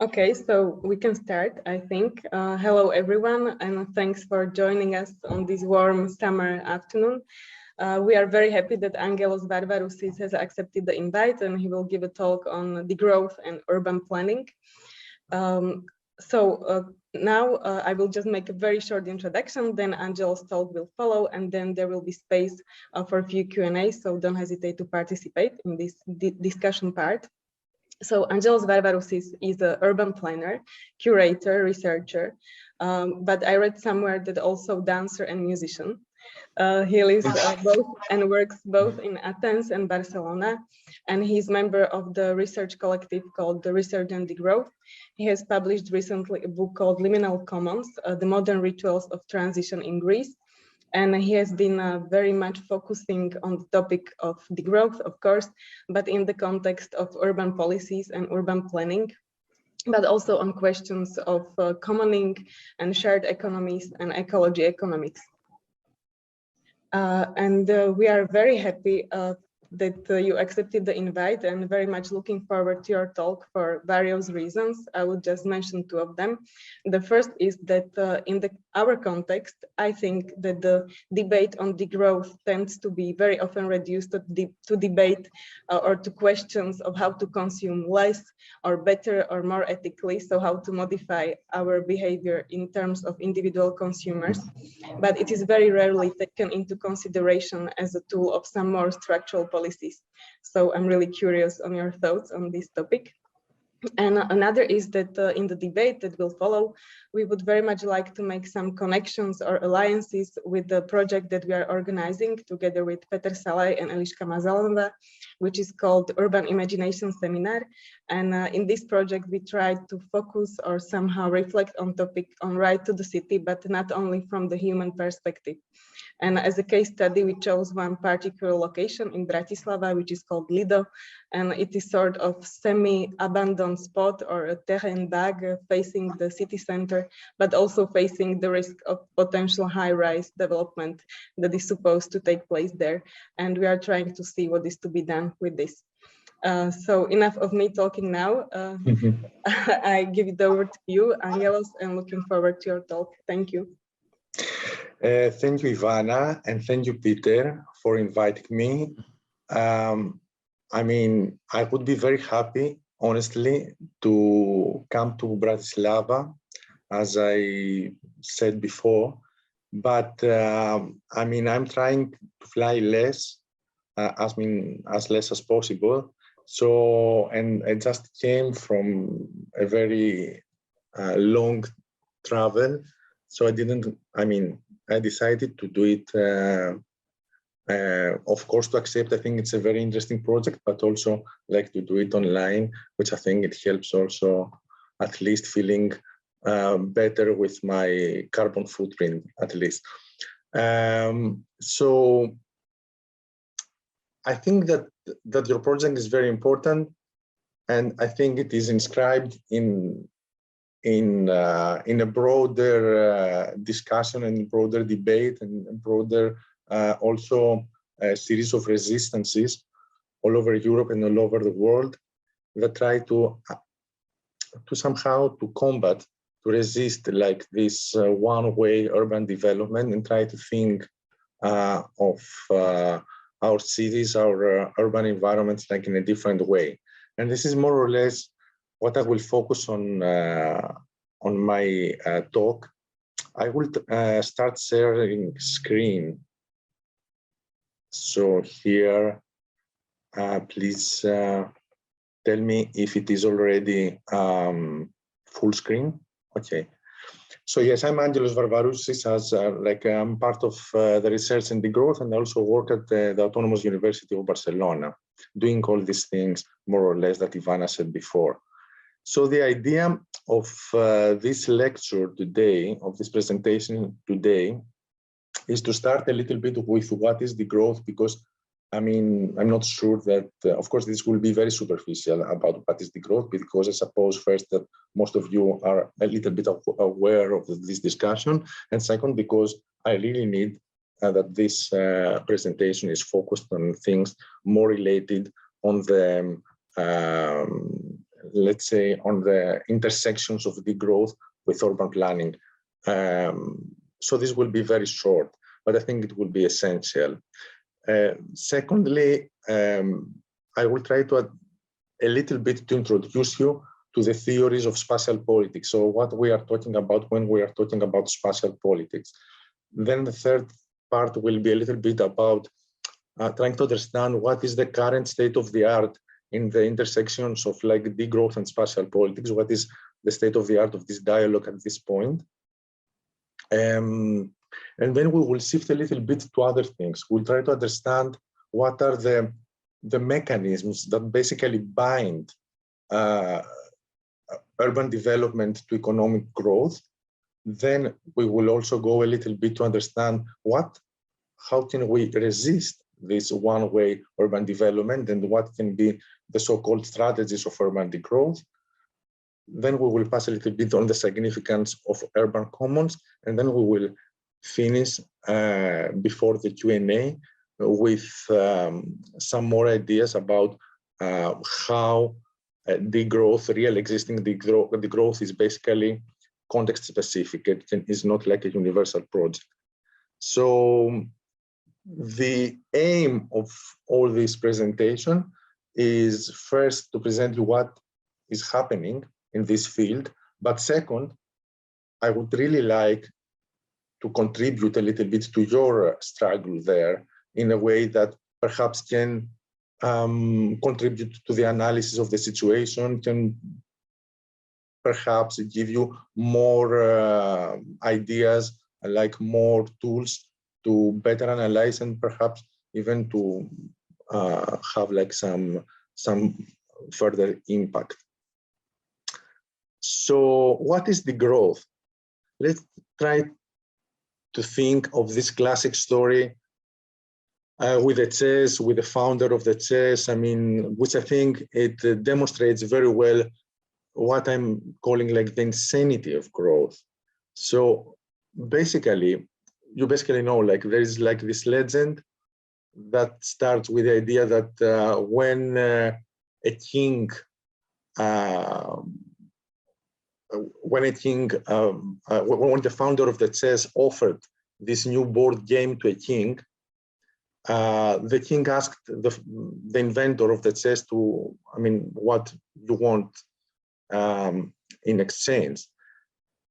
Okay, so we can start, I think. Hello, everyone, and thanks for joining us on this warm summer afternoon. We are very happy that Angelos Varvarousis has accepted the invite, and he will give a talk on degrowth and urban planning. Now I will just make a very short introduction, then Angelos' talk will follow, and then there will be space for a few Q&A, so don't hesitate to participate in this discussion part. So Angelos Varvarousis is an urban planner, curator, researcher, but I read somewhere that also dancer and musician. He lives both and works both in Athens and Barcelona, and he's member of the research collective called the Research and Degrowth. He has published recently a book called Liminal Commons, The Modern Rituals of Transition in Greece. And he has been very much focusing on the topic of degrowth, of course, but in the context of urban policies and urban planning, but also on questions of commoning and shared economies and ecology economics. We are very happy that you accepted the invite and very much looking forward to your talk for various reasons. I would just mention two of them. The first is that in our context, I think that the debate on degrowth tends to be very often reduced to debate or to questions of how to consume less or better or more ethically, so how to modify our behavior in terms of individual consumers. But it is very rarely taken into consideration as a tool of some more structural policies. So I'm really curious on your thoughts on this topic. And another is that in the debate that will follow, we would very much like to make some connections or alliances with the project that we are organizing together with Peter Salaj and Eliška Mazalova, which is called Urban Imagination Seminar. And in this project, we try to focus or somehow reflect on topic on right to the city, but not only from the human perspective. And as a case study, we chose one particular location in Bratislava, which is called Lido, and it is sort of semi-abandoned spot or a terrain vague facing the city center, but also facing the risk of potential high-rise development that is supposed to take place there. And we are trying to see what is to be done with this. So enough of me talking now. I give it over to you, Angelos, and looking forward to your talk. Thank you. Thank you, Ivana, and thank you, Peter, for inviting me. I mean, I would be very happy, honestly, to come to Bratislava, as I said before. But I mean, I'm trying to fly less, as less as possible. So, and I just came from a very long travel. So I decided to do it, of course, to accept. I think it's a very interesting project, but also like to do it online, which I think it helps also at least feeling better with my carbon footprint, at least. So I think that your project is very important, and I think it is inscribed in a broader discussion and broader debate and broader also a series of resistances all over Europe and all over the world that try to somehow to combat, to resist like this one-way urban development and try to think of our cities, our urban environments like in a different way. And this is more or less what I will focus on my talk. I will start sharing screen. So here, please tell me if it is already full screen. Okay. So yes, I'm Angelos Varvarousis. I'm part of the research and degrowth, and I also work at the Autonomous University of Barcelona, doing all these things more or less that Ivana said before. So the idea of this lecture today, of this presentation today, is to start a little bit with what is degrowth, because I mean, I'm not sure that, of course, this will be very superficial about what is degrowth, because I suppose first that most of you are a little bit aware of this discussion, and second, because I really need that this presentation is focused on things more related on the let's say, on the intersections of degrowth with urban planning. So this will be very short, but I think it will be essential. Secondly, I will try to add a little bit to introduce you to the theories of spatial politics. So what we are talking about when we are talking about spatial politics. Then the third part will be a little bit about trying to understand what is the current state of the art in the intersections of like degrowth and spatial politics. What is the state of the art of this dialogue at this point? And then we will shift a little bit to other things. We'll try to understand what are the mechanisms that basically bind urban development to economic growth. Then we will also go a little bit to understand how can we resist this one-way urban development and what can be the so-called strategies of urban degrowth. Then we will pass a little bit on the significance of urban commons, and then we will finish before the Q&A with some more ideas about how degrowth, real existing degrowth is basically context specific. It is not like a universal project. So the aim of all this presentation is first to present you what is happening in this field, but second, I would really like to contribute a little bit to your struggle there in a way that perhaps can contribute to the analysis of the situation, can perhaps give you more ideas, like more tools to better analyze and perhaps even to have like some further impact. So what is degrowth? Let's try to think of this classic story with the chess, with the founder of the chess, I mean, which I think it demonstrates very well what I'm calling like the insanity of growth. So basically, you basically know, like there is like this legend that starts with the idea that when a king, when the founder of the chess offered this new board game to a king, the king asked the inventor of the chess to, I mean, what you want in exchange.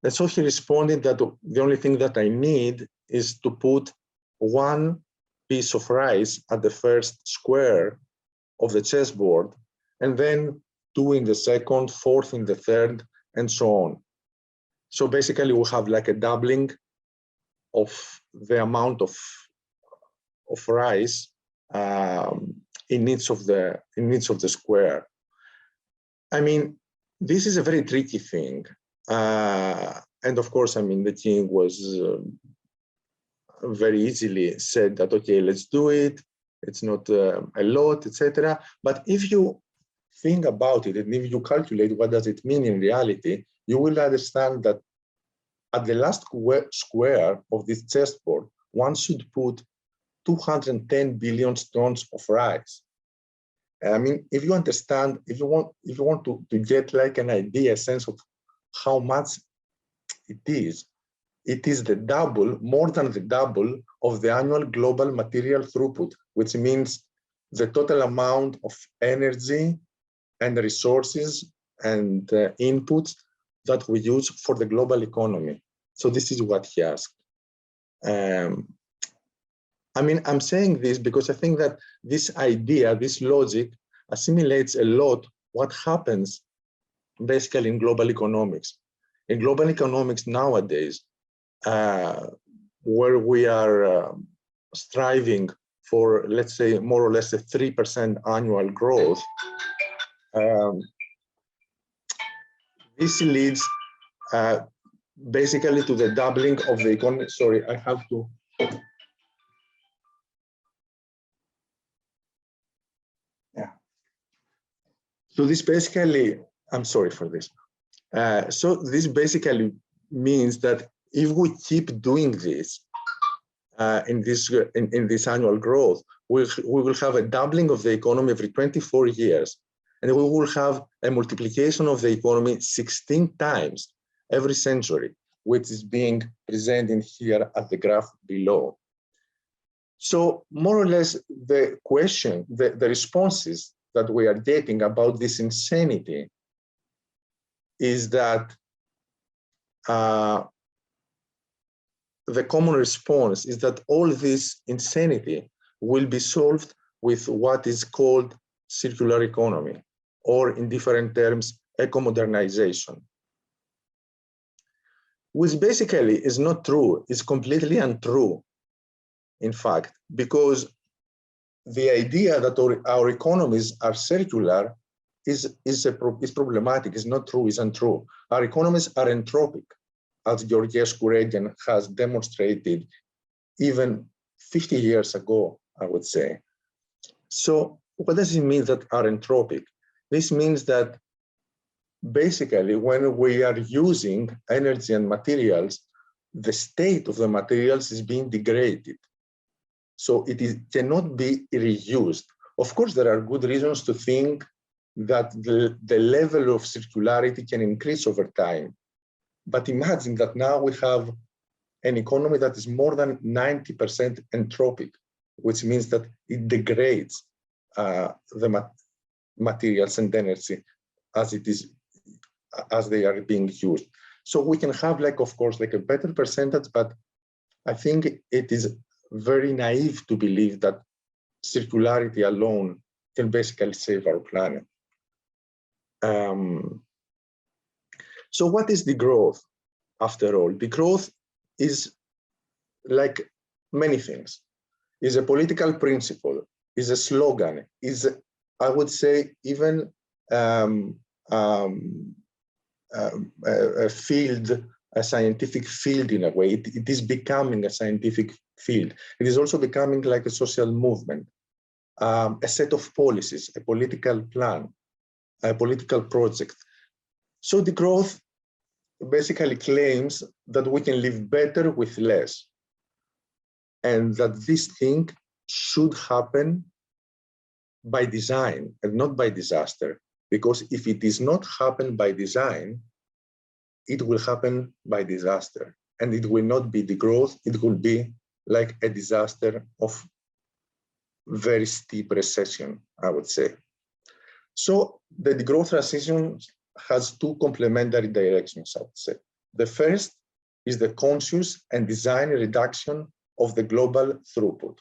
And so he responded that the only thing that I need is to put one piece of rice at the first square of the chessboard, and then 2 in the second, 4th in the third, and so on. So basically we have like a doubling of the amount of rice in each of the square. I mean, this is a very tricky thing. And of course, I mean, the king was very easily said that, okay, let's do it. It's not a lot, etc. But if you think about it, and if you calculate what does it mean in reality, you will understand that at the last square of this chessboard, one should put 210 billion tons of rice. I mean, if you understand, if you want to get like an idea, a sense of how much it is the double, more than the double of the annual global material throughput, which means the total amount of energy and resources and inputs that we use for the global economy. So this is what he asked. I mean, I'm saying this because I think that this idea, this logic, assimilates a lot what happens basically in global economics. In global economics nowadays, where we are striving for, let's say, more or less a 3% annual growth, this leads basically to the doubling of the economy. Sorry, I have to. Yeah. So this basically, I'm sorry for this. So this basically means that if we keep doing this in this annual growth, we will have a doubling of the economy every 24 years. And we will have a multiplication of the economy 16 times every century, which is being presented here at the graph below. So more or less the question, the responses that we are getting about this insanity is that the common response is that all this insanity will be solved with what is called circular economy, or in different terms, eco-modernization, which basically is not true, is completely untrue, in fact, because the idea that our economies are circular is problematic, is not true, is untrue. Our economies are entropic, as Georges Kuregen has demonstrated even 50 years ago, I would say. So what does it mean that are entropic? This means that basically when we are using energy and materials, the state of the materials is being degraded. So cannot be reused. Of course, there are good reasons to think that the level of circularity can increase over time. But imagine that now we have an economy that is more than 90% entropic, which means that it degrades the materials and energy as they are being used. So we can have, like, of course, like a better percentage, but I think it is very naive to believe that circularity alone can basically save our planet. So what is degrowth, after all? Degrowth is like many things. Is a political principle, is a slogan, is, I would say, even a field, a scientific field in a way. It is becoming a scientific field. It is also becoming like a social movement, a set of policies, a political plan, a political project. So degrowth basically claims that we can live better with less, and that this thing should happen by design and not by disaster. Because if it is not happen by design, it will happen by disaster. And it will not be degrowth, it will be like a disaster of very steep recession, I would say. So the degrowth transition has two complementary directions, I would say. The first is the conscious and design reduction of the global throughput.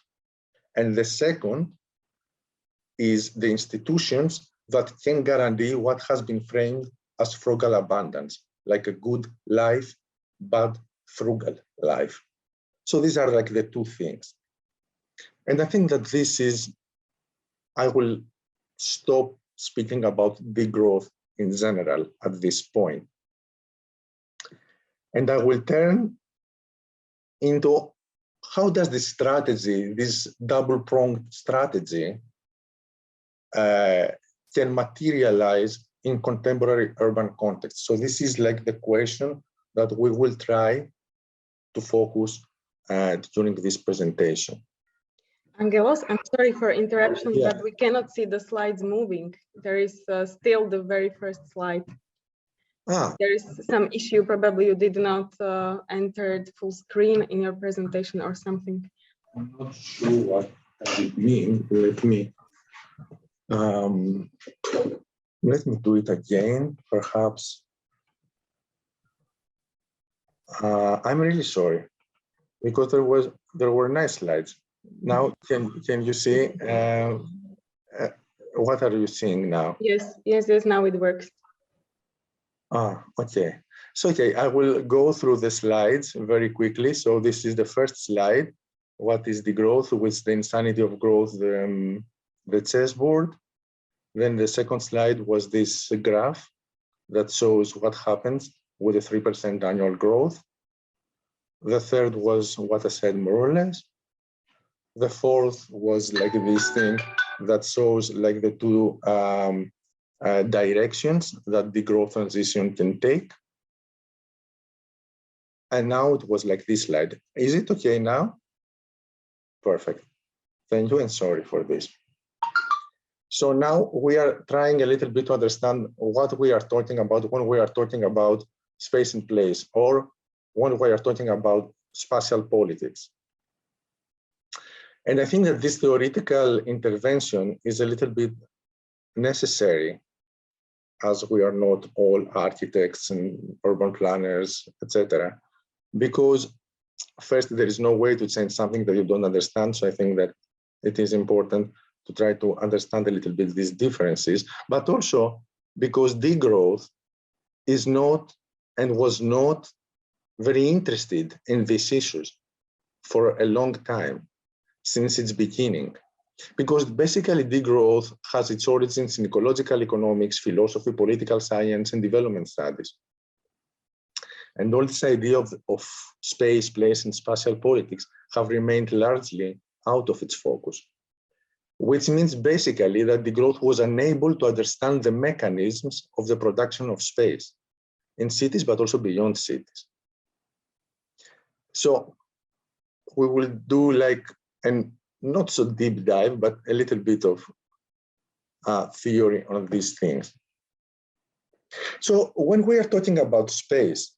And the second is the institutions that can guarantee what has been framed as frugal abundance, like a good life, but frugal life. So these are like the two things. And I think that this is, I will stop speaking about degrowth in general at this point. And I will turn into how does this strategy, this double-pronged strategy, can materialize in contemporary urban context. So this is like the question that we will try to focus during this presentation. Angelos, I'm sorry for interruption, but we cannot see the slides moving. There is still the very first slide. There is some issue, probably you did not enter full screen in your presentation or something. I'm not sure what it means. Let me do it again, perhaps. I'm really sorry, because there were nice slides. Now, can you see, what are you seeing now? Yes, now it works. Okay. So, okay, I will go through the slides very quickly. So this is the first slide. What is degrowth? With the insanity of growth, the chessboard. Then the second slide was this graph that shows what happens with a 3% annual growth. The third was what I said, more or less. The fourth was like this thing that shows like the two directions that the growth transition can take. And now it was like this slide. Is it okay now? Perfect. Thank you and sorry for this. So now we are trying a little bit to understand what we are talking about when we are talking about space and place, or when we are talking about spatial politics. And I think that this theoretical intervention is a little bit necessary, as we are not all architects and urban planners, etc. Because first, there is no way to change something that you don't understand. So I think that it is important to try to understand a little bit these differences, but also because degrowth is not and was not very interested in these issues for a long time, since its beginning. Because basically degrowth has its origins in ecological economics, philosophy, political science, and development studies. And all this idea of space, place, and spatial politics have remained largely out of its focus, which means basically that degrowth was unable to understand the mechanisms of the production of space in cities, but also beyond cities. So we will do like an not so deep dive, but a little bit of theory on these things. So when we are talking about space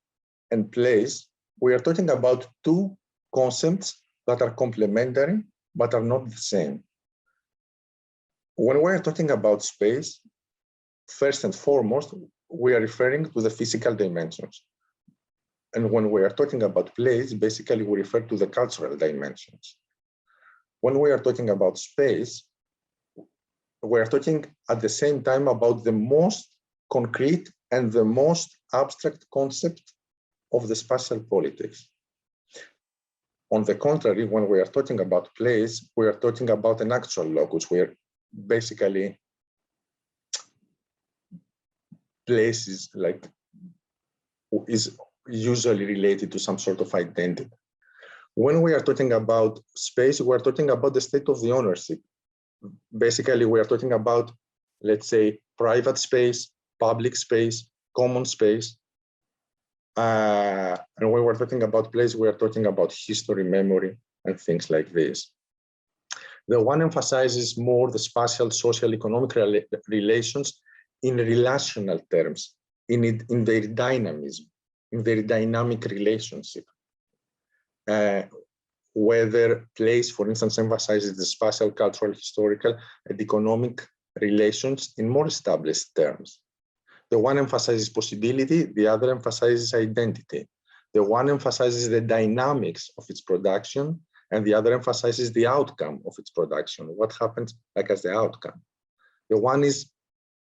and place, we are talking about two concepts that are complementary, but are not the same. When we are talking about space, first and foremost, we are referring to the physical dimensions. And when we are talking about place, basically we refer to the cultural dimensions. When we are talking about space, we are talking at the same time about the most concrete and the most abstract concept of the spatial politics. On the contrary, when we are talking about place, we are talking about an actual locus, where basically place is usually related to some sort of identity. When we are talking about space, we are talking about the state of the ownership. Basically, we are talking about, let's say, private space, public space, common space. And when we're talking about place, we are talking about history, memory, and things like this. The one emphasizes more the spatial, social, economic relations in relational terms, in their dynamism, in their dynamic relationship. Whether place, for instance, emphasizes the spatial, cultural, historical, and economic relations in more established terms. The one emphasizes possibility, the other emphasizes identity. The one emphasizes the dynamics of its production, and the other emphasizes the outcome of its production, what happens as the outcome. The one is,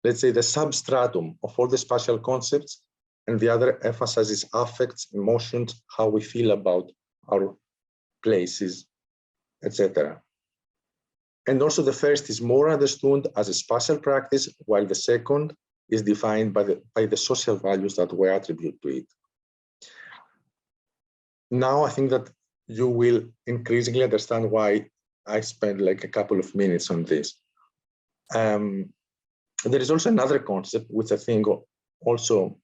let's say, the substratum of all the spatial concepts, and the other emphasizes affects, emotions, how we feel about our places, etc. And also the first is more understood as a spatial practice, while the second is defined by the social values that we attribute to it. Now I think that you will increasingly understand why I spent like a couple of minutes on this. There is also another concept which I think also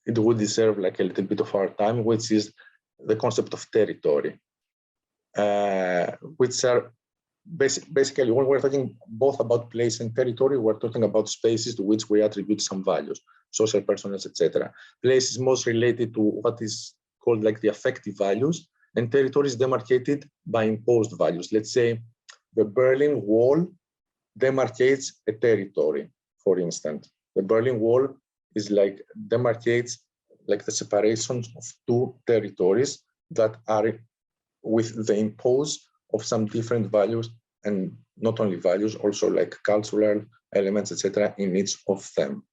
it would deserve like a little bit of our time, which is the concept of territory, which are basically when we're talking both about place and territory, we're talking about spaces to which we attribute some values, social, personal, etc. Place is most related to what is called like the affective values, and territory is demarcated by imposed values. Let's say the Berlin Wall demarcates a territory, for instance. The Berlin Wall is like demarcates like the separation of two territories that are with the impose of some different values, and not only values, also like cultural elements, etc., in each of them.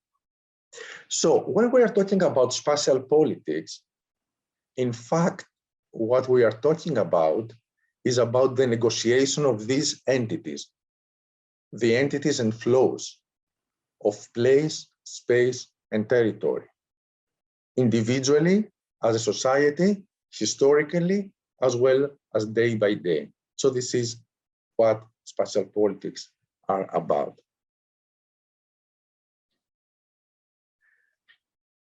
So when we are talking about spatial politics, in fact, what we are talking about is about the negotiation of these entities, the entities and flows of place, space, and territory, individually, as a society, historically, as well as day by day. So this is what spatial politics are about.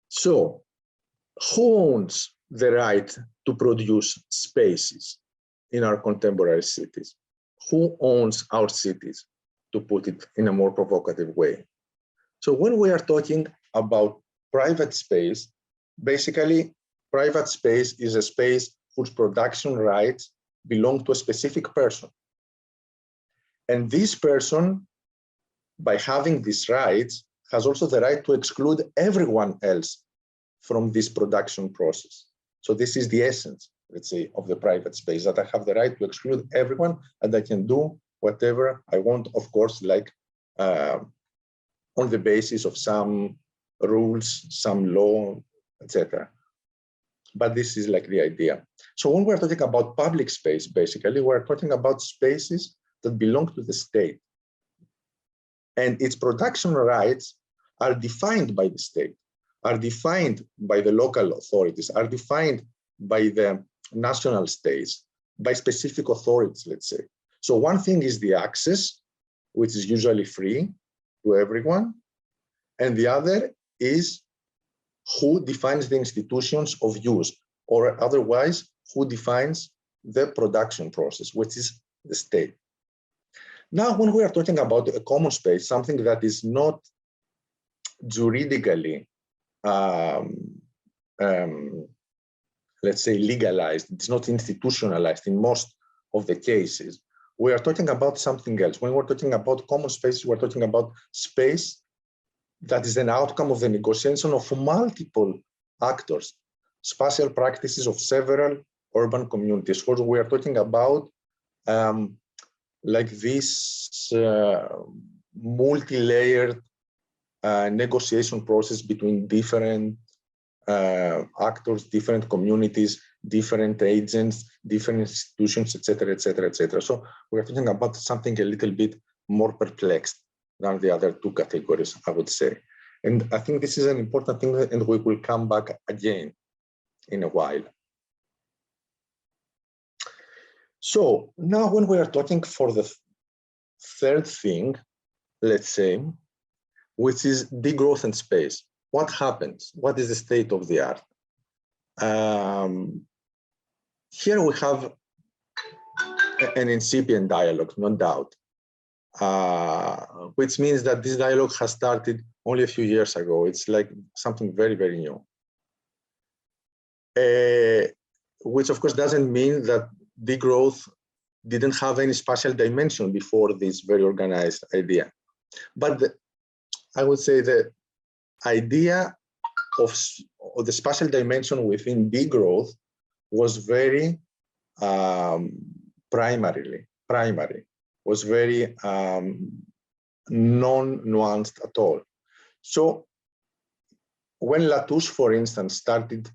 So who owns the right to produce spaces in our contemporary cities? Who owns our cities? to put it in a more provocative way. So when we are talking about private space, basically, private space is a space whose production rights belong to a specific person. And this person, by having these rights, has also the right to exclude everyone else from this production process. So this is the essence, let's say, of the private space, that I have the right to exclude everyone and I can do whatever I want, of course, like on the basis of some rules, some law, etc. But this is like the idea. So when we're talking about public space, basically, we're talking about spaces that belong to the state. And its production rights are defined by the state, are defined by the local authorities, are defined by the national states, by specific authorities, let's say. So one thing is the access, which is usually free to everyone. And the other is who defines the institutions of use, or otherwise, who defines the production process, which is the state. Now, when we are talking about a common space, something that is not juridically, let's say, legalized, it's not institutionalized in most of the cases, we are talking about something else. When we're talking about common spaces, we're talking about space that is an outcome of the negotiation of multiple actors, spatial practices of several urban communities. What we are talking about, like this multi-layered negotiation process between different actors, different communities, different agents, different institutions, etc., etc., etc. So we're talking about something a little bit more perplexed than the other two categories, I would say. And I think this is an important thing, and we will come back again in a while. So now when we are talking for the third thing, let's say, which is degrowth and space, what happens? What is the state of the art? Here we have an incipient dialogue, no doubt, which means that this dialogue has started only a few years ago. It's like something very, very new, which of course doesn't mean that degrowth didn't have any spatial dimension before this very organized idea. But I would say the idea of the spatial dimension within degrowth was very primary, was very non-nuanced at all. So when Latouche, for instance, started,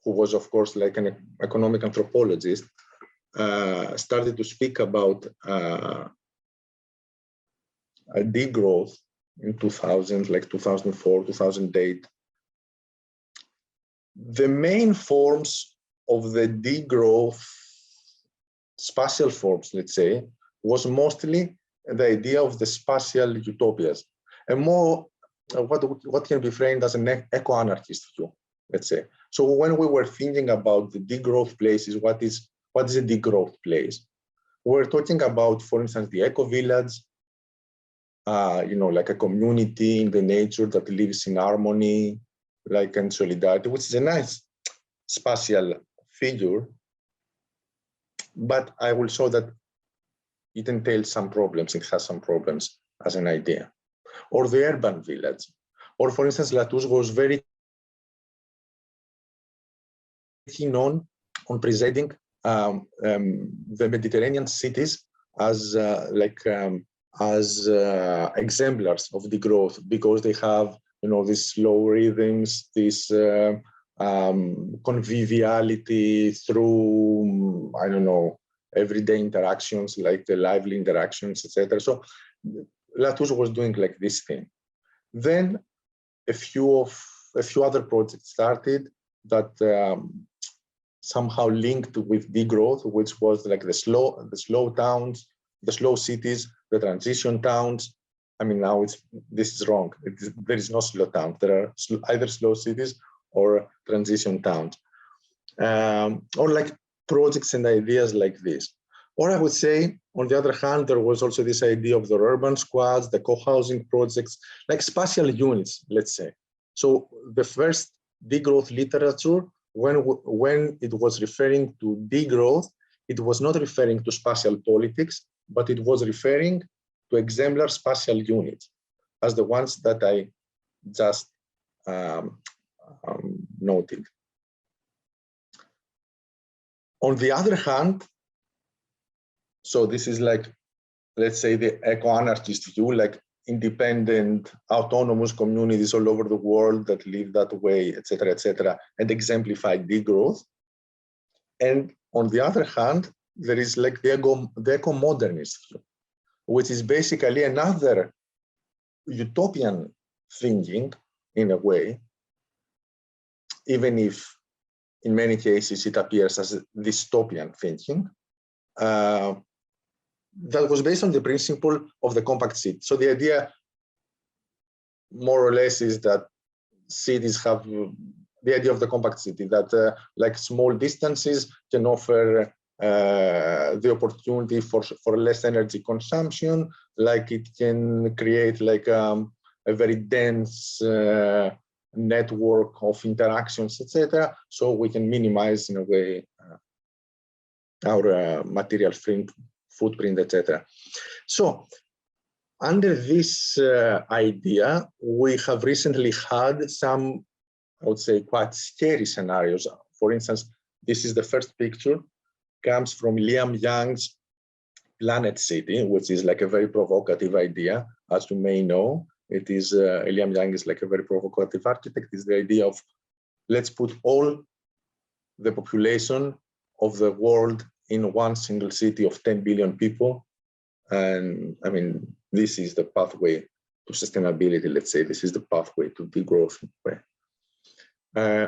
who was of course like an economic anthropologist, started to speak about degrowth in 2000, like 2004, 2008, the main forms of the degrowth, spatial forms, let's say, was mostly the idea of the spatial utopias, and more what can be framed as an eco-anarchist view, let's say. So when we were thinking about the degrowth places, what is a degrowth place? We're talking about, for instance, the eco-village, like a community in the nature that lives in harmony, like in solidarity, which is a nice spatial figure, but I will show that it entails some problems, it has some problems as an idea. Or the urban village. Or for instance, Latouche was very keen on presenting the Mediterranean cities as exemplars of degrowth, because they have, these slow rhythms, this conviviality through, I don't know, everyday interactions, like the lively interactions, etc. So Latouche was doing like this thing. Then a few other projects started that somehow linked with degrowth, which was like the slow towns, the slow cities, the transition towns. I mean, now this is wrong. There is no slow town. There are either slow cities or transition towns, or like projects and ideas like this. Or I would say, on the other hand, there was also this idea of the urban squads, the co-housing projects, like spatial units, let's say. So the first degrowth literature, when it was referring to degrowth, it was not referring to spatial politics, but it was referring to exemplar spatial units, as the ones that I just noted. On the other hand, so this is like, let's say, the eco-anarchist view, like independent, autonomous communities all over the world that live that way, etc., and exemplify degrowth. And on the other hand, there is like the eco-modernist view, which is basically another utopian thinking in a way, even if in many cases it appears as dystopian thinking, that was based on the principle of the compact city. So the idea, more or less, is that cities have the idea of the compact city, that like small distances can offer the opportunity for less energy consumption, like it can create like a very dense network of interactions, etc. So we can minimize in a way our material footprint, etc. So under this idea, we have recently had some, I would say, quite scary scenarios. For instance, this is the first picture, comes from Liam Young's Planet City, which is like a very provocative idea, as you may know. It is, Liam Young is like a very provocative architect. It's the idea of, let's put all the population of the world in one single city of 10 billion people. And I mean, this is the pathway to sustainability, let's say. This is the pathway to degrowth.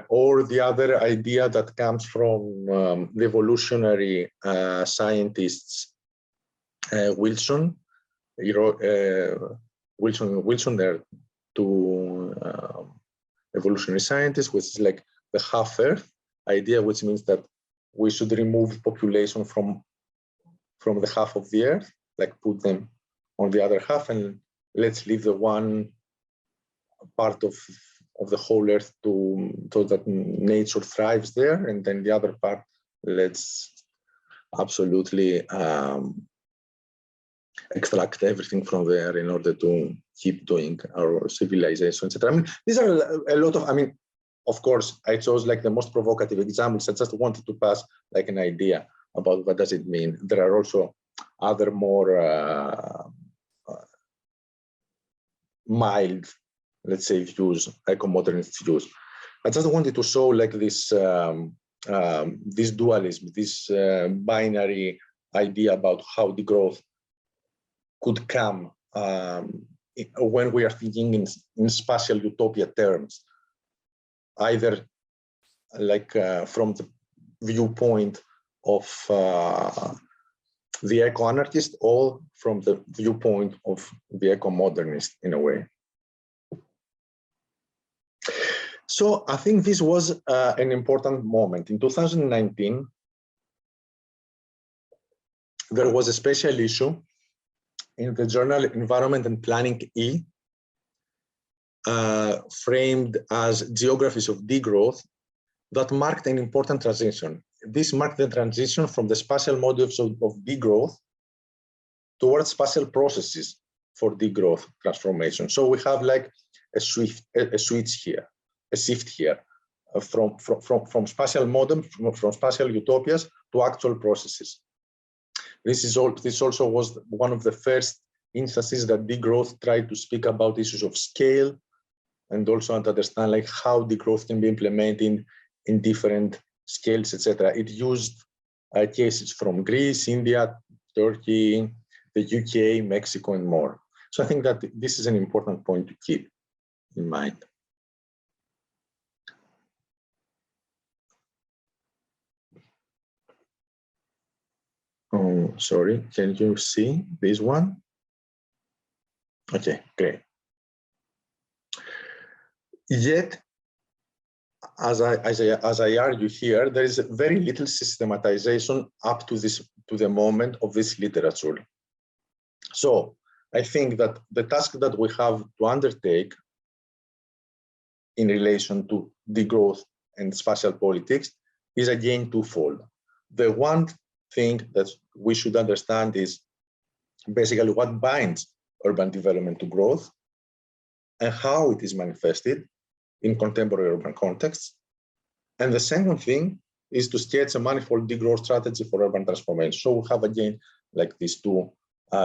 Or the other idea that comes from the evolutionary scientists, Wilson. Wilson, there are two evolutionary scientists, which is like the half Earth idea, which means that we should remove population from the half of the Earth, like put them on the other half, and let's leave the one part of the whole Earth so that nature thrives there, and then the other part, let's absolutely extract everything from there in order to keep doing our civilization, etc. I mean, these are a lot of, I mean, of course, I chose like the most provocative examples. I just wanted to pass like an idea about what does it mean. There are also other more mild, let's say, views, eco-modernist views. I just wanted to show like this this dualism, this binary idea about how degrowth could come when we are thinking in spatial utopia terms, either like from the viewpoint of the eco-anarchist or from the viewpoint of the eco-modernist in a way. So I think this was an important moment. In 2019, there was a special issue in the journal Environment and Planning E, framed as Geographies of Degrowth, that marked an important transition. This marked the transition from the spatial modes of degrowth towards spatial processes for degrowth transformation. So we have like a switch here, a shift here, from spatial modem, from spatial utopias to actual processes. This also was one of the first instances that degrowth tried to speak about issues of scale and also to understand like how degrowth can be implemented in different scales, etc. It used cases from Greece, India, Turkey, the UK, Mexico, and more. So I think that this is an important point to keep in mind. Oh, sorry, can you see this one? Okay, great. Yet, as I argue here, there is very little systematization up to the moment of this literature. So I think that the task that we have to undertake in relation to degrowth and spatial politics is again twofold. The one thing that we should understand is basically what binds urban development to growth and how it is manifested in contemporary urban contexts. And the second thing is to sketch a manifold degrowth strategy for urban transformation. So we have again like these two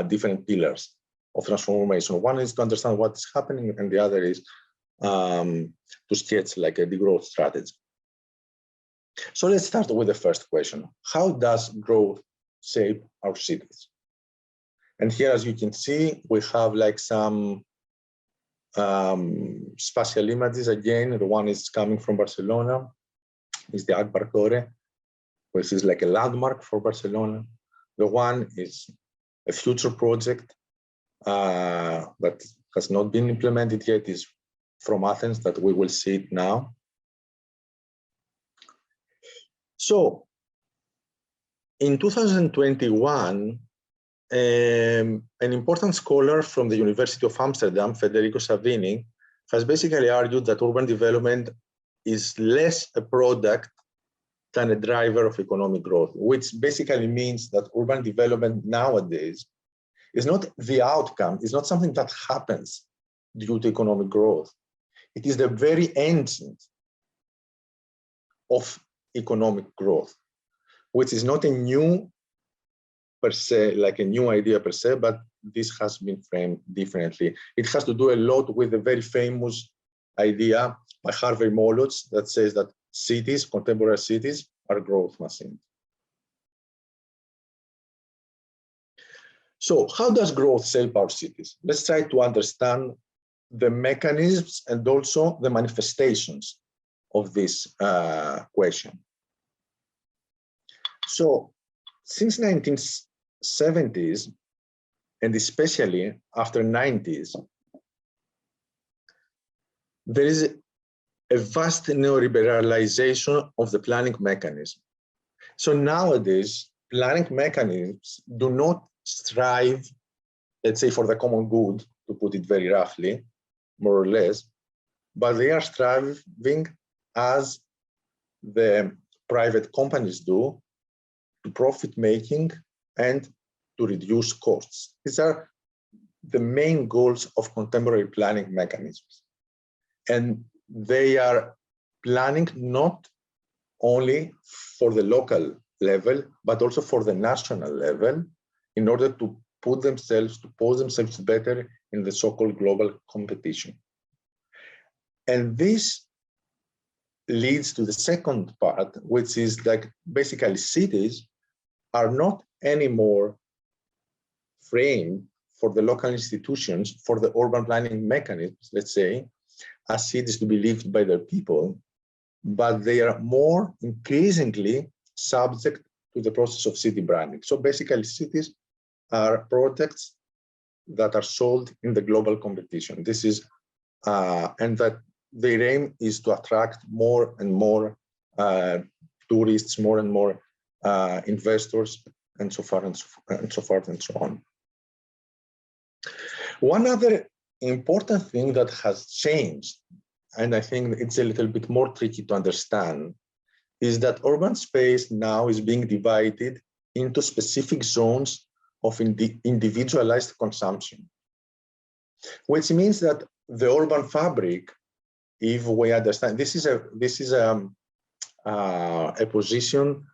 different pillars of transformation. One is to understand what is happening, and the other is to sketch like a degrowth strategy. So let's start with the first question. How does growth shape our cities? And here, as you can see, we have like some spatial images. Again, the one is coming from Barcelona, is the Akbar Core, which is like a landmark for Barcelona. The one is a future project that has not been implemented yet, is from Athens, that we will see it now. So in 2021, an important scholar from the University of Amsterdam, Federico Savini, has basically argued that urban development is less a product than a driver of economic growth, which basically means that urban development nowadays is not the outcome, it's not something that happens due to economic growth. It is the very engine of economic growth, which is not a new per se, like a new idea per se, but this has been framed differently. It has to do a lot with the very famous idea by Harvey Molotz that says that cities, contemporary cities, are growth machines. So how does growth shape our cities? Let's try to understand the mechanisms and also the manifestations of this question. So since 1970s, and especially after 90s, there is a vast neoliberalization of the planning mechanism. So nowadays, planning mechanisms do not strive, let's say, for the common good, to put it very roughly, more or less, but they are striving, as the private companies do, to profit making and to reduce costs. These are the main goals of contemporary planning mechanisms. And they are planning not only for the local level, but also for the national level, in order to pose themselves better in the so-called global competition. And this leads to the second part, which is like basically cities are not anymore framed for the local institutions, for the urban planning mechanisms, let's say, as cities to be lived by their people, but they are more increasingly subject to the process of city branding. So basically cities are products that are sold in the global competition. This is, and that their aim is to attract more and more tourists, more and more investors, and so forth and so on. One other important thing that has changed, and I think it's a little bit more tricky to understand, is that urban space now is being divided into specific zones of individualized consumption, which means that the urban fabric, if we understand, this is a position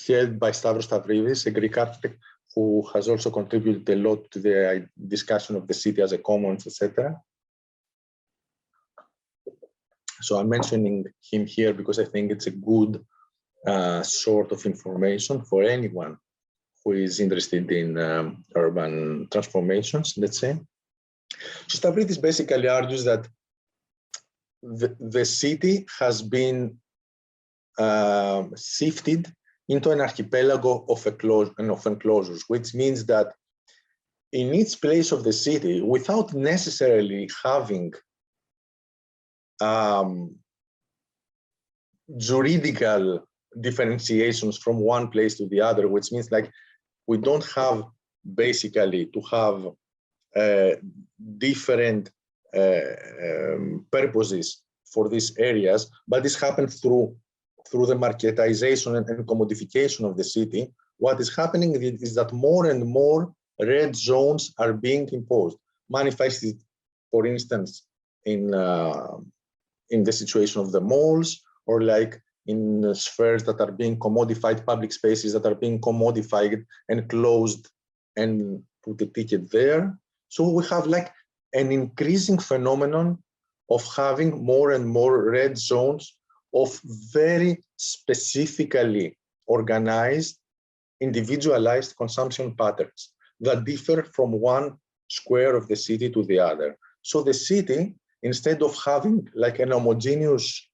held by Stavros Stavridis, a Greek architect who has also contributed a lot to the discussion of the city as a commons, etc. So I'm mentioning him here because I think it's a good sort of information for anyone who is interested in urban transformations, let's say. So Stavridis basically argues that the city has been shifted into an archipelago of enclosures, which means that in each place of the city, without necessarily having juridical differentiations from one place to the other, which means like we don't have basically to have different purposes for these areas, but this happens through the marketization and commodification of the city. What is happening is that more and more red zones are being imposed, manifested, for instance, in the situation of the malls, or like in spheres that are being commodified, public spaces that are being commodified and closed and put a ticket there. So we have like an increasing phenomenon of having more and more red zones of very specifically organized, individualized consumption patterns that differ from one square of the city to the other. So the city, instead of having like an homogeneous,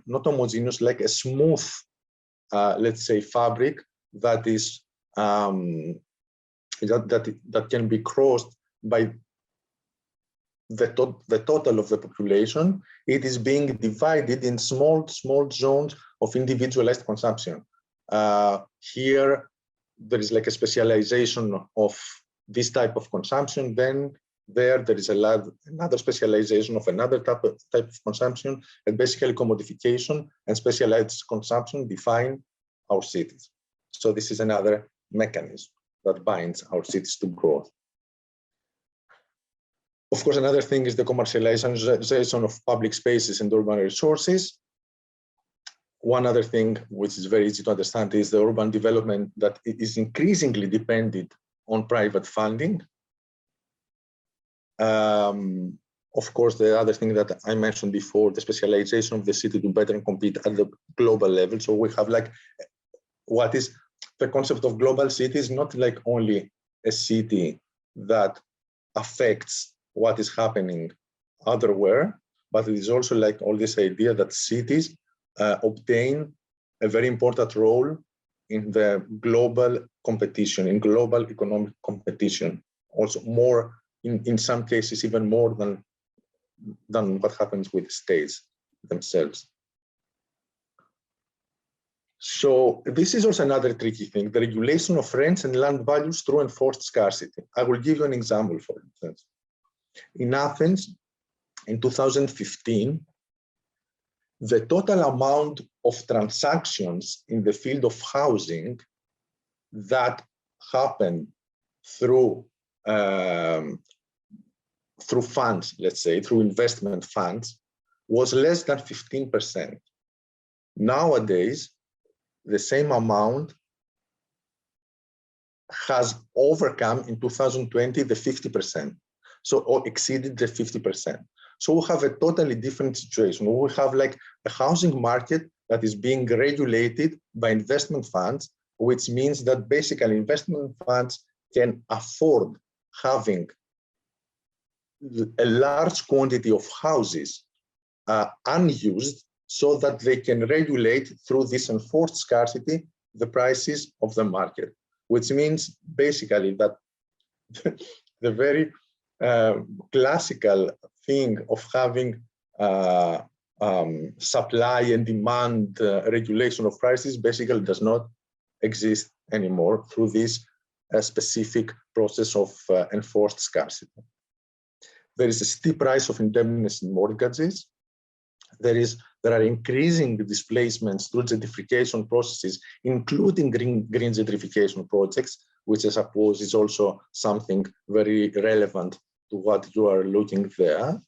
not homogeneous, like a smooth, let's say, fabric that is that can be crossed by the total of the population, it is being divided in small zones of individualized consumption. Here, there is like a specialization of this type of consumption. Then there is another specialization of another type of consumption, and basically commodification and specialized consumption define our cities. So this is another mechanism that binds our cities to growth. Of course, another thing is the commercialization of public spaces and urban resources. One other thing which is very easy to understand is the urban development that is increasingly dependent on private funding. Of course, the other thing that I mentioned before, the specialization of the city to better compete at the global level. So we have like, what is the concept of global city is not like only a city that affects what is happening elsewhere, but it is also like all this idea that cities obtain a very important role in the global competition, in global economic competition, also more, in some cases, even more than what happens with states themselves. So this is also another tricky thing, the regulation of rents and land values through enforced scarcity. I will give you an example, for instance. In Athens, in 2015, the total amount of transactions in the field of housing that happened through funds, let's say, through investment funds, was less than 15%. Nowadays, the same amount has overcome in 2020 the 50%, so or exceeded the 50%. So we have a totally different situation. We have like a housing market that is being regulated by investment funds, which means that basically investment funds can afford having a large quantity of houses unused, so that they can regulate through this enforced scarcity the prices of the market, which means basically that the very classical thing of having supply and demand regulation of prices basically does not exist anymore through this specific process of enforced scarcity. There is a steep rise of indebtedness in mortgages. There are increasing displacements through gentrification processes, including green gentrification projects, which I suppose is also something very relevant to what you are looking there.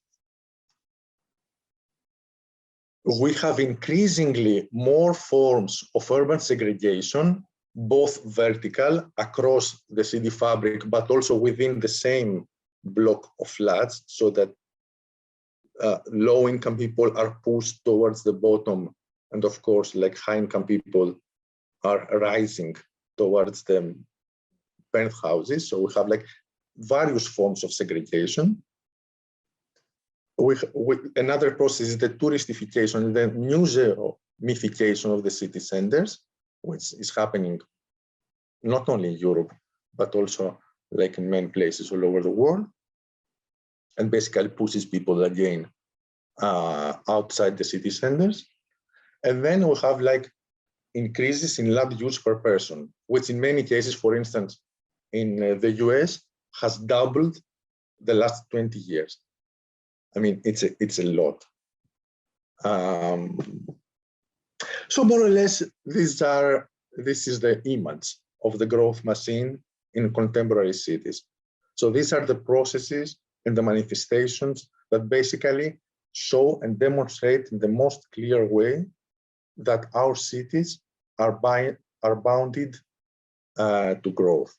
We have increasingly more forms of urban segregation, both vertical across the city fabric, but also within the same block of flats, so that low-income people are pushed towards the bottom, and of course, like high-income people are rising towards the penthouses. So we have like various forms of segregation. Another process is the touristification, the museumification of the city centers, which is happening not only in Europe, but also like in many places all over the world, and basically pushes people again outside the city centers. And then we have like increases in land use per person, which in many cases, for instance, in the US has doubled the last 20 years. I mean, it's a lot. So more or less, this is the image of the growth machine in contemporary cities. So these are the processes and the manifestations that basically show and demonstrate in the most clear way that our cities are bounded to growth.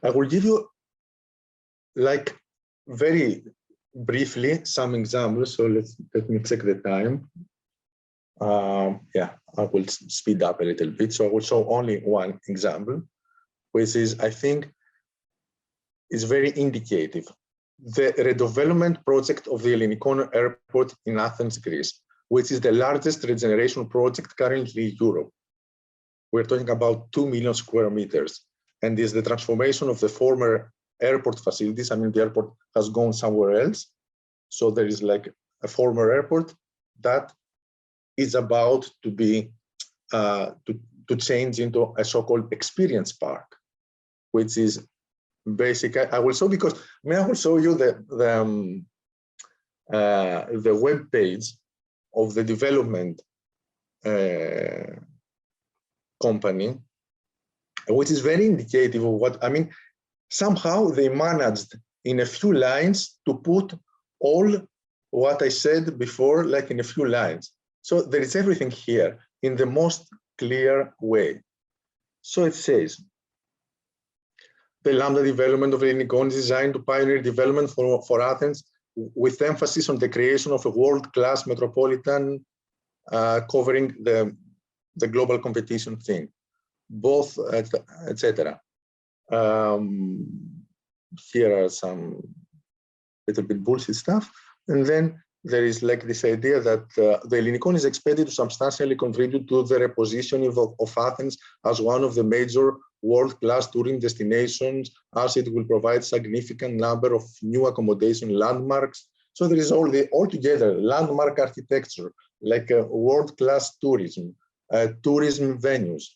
I will give you, like, very briefly some examples. So let me check the time. Yeah, I will speed up a little bit. So I will show only one example, which is, I think, is very indicative. The redevelopment project of the Ellinikon Airport in Athens, Greece, which is the largest regeneration project currently in Europe. We're talking about 2 million square meters, and is the transformation of the former airport facilities. I mean, the airport has gone somewhere else. So there is like a former airport that is about to be, to change into a so-called experience park, which is basically, I will show, because I will show you the web page of the development company, which is very indicative of what, I mean, somehow they managed in a few lines to put all what I said before, like in a few lines. So there is everything here in the most clear way. So it says, the Lambda development of Ellinikon is designed to pioneer development for Athens, with emphasis on the creation of a world-class metropolitan covering the global competition thing, both, etc. Here are some little bit bullshit stuff. And then there is like this idea that the Ellinikon is expected to substantially contribute to the repositioning of Athens as one of the major world-class tourism destinations, as it will provide significant number of new accommodation landmarks. So there is altogether landmark architecture, like world-class tourism, tourism venues,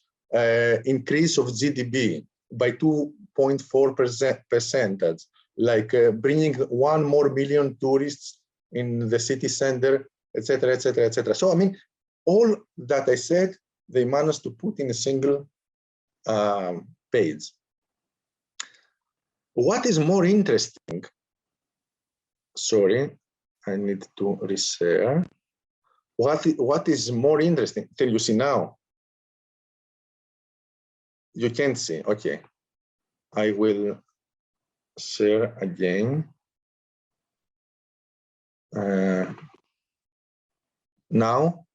increase of GDP by 2.4%, like bringing 1 more million tourists in the city center, etc., etc., etc. So, I mean, all that I said, they managed to put in a single page. What is more interesting, sorry, I need to reshare. What is more interesting? Can you see now? You can't see, okay. I will share again. Now,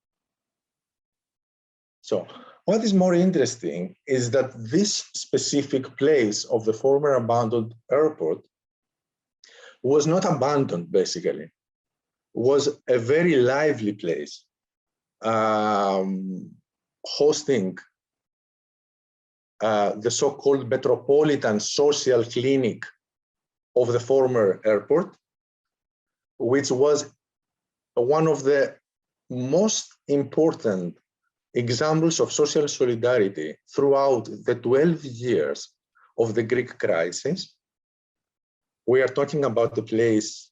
so what is more interesting is that this specific place of the former abandoned airport was not abandoned, basically. It was a very lively place, hosting the so-called metropolitan social clinic of the former airport, which was one of the most important examples of social solidarity throughout the 12 years of the Greek crisis. We are talking about the place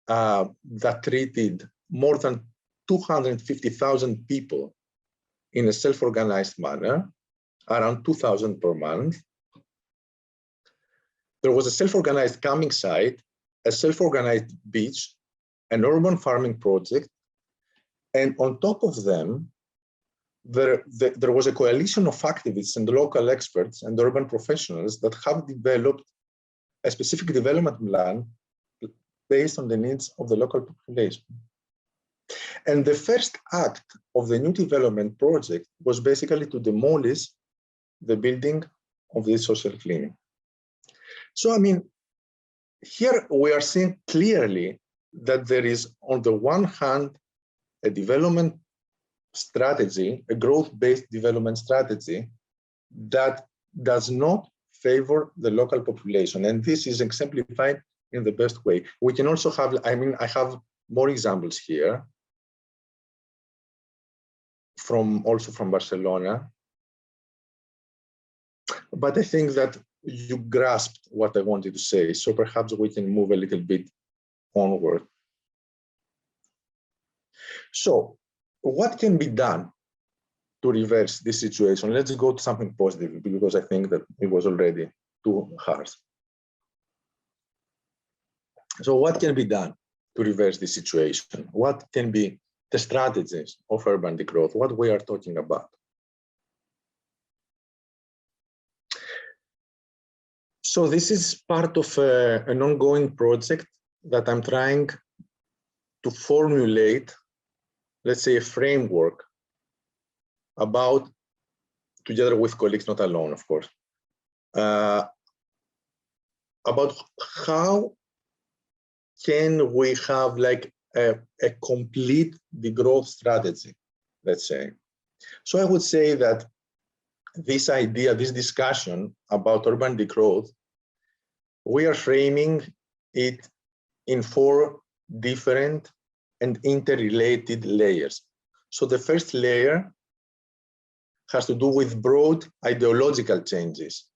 that treated more than 250,000 people in a self-organized manner, around 2,000 per month. There was a self-organized camping site, a self-organized beach, an urban farming project, and on top of them, there was a coalition of activists and local experts and urban professionals that have developed a specific development plan based on the needs of the local population. And the first act of the new development project was basically to demolish the building of the social clinic. So, I mean, here we are seeing clearly that there is, on the one hand, a development strategy, a growth-based development strategy that does not favor the local population. And this is exemplified in the best way. We can also have, I have more examples here also from Barcelona, but I think that you grasped what I wanted to say, so perhaps we can move a little bit onward. So what can be done to reverse this situation? Let's go to something positive, because I think that it was already too harsh. So what can be done to reverse this situation? What can be the strategies of urban degrowth, what we are talking about? So this is part of an ongoing project that I'm trying to formulate, let's say, a framework about, together with colleagues, not alone, of course, about how can we have like a complete degrowth strategy, let's say. So I would say that this idea, this discussion about urban degrowth, we are framing it in 4 different and interrelated layers. So the first layer has to do with broad ideological changes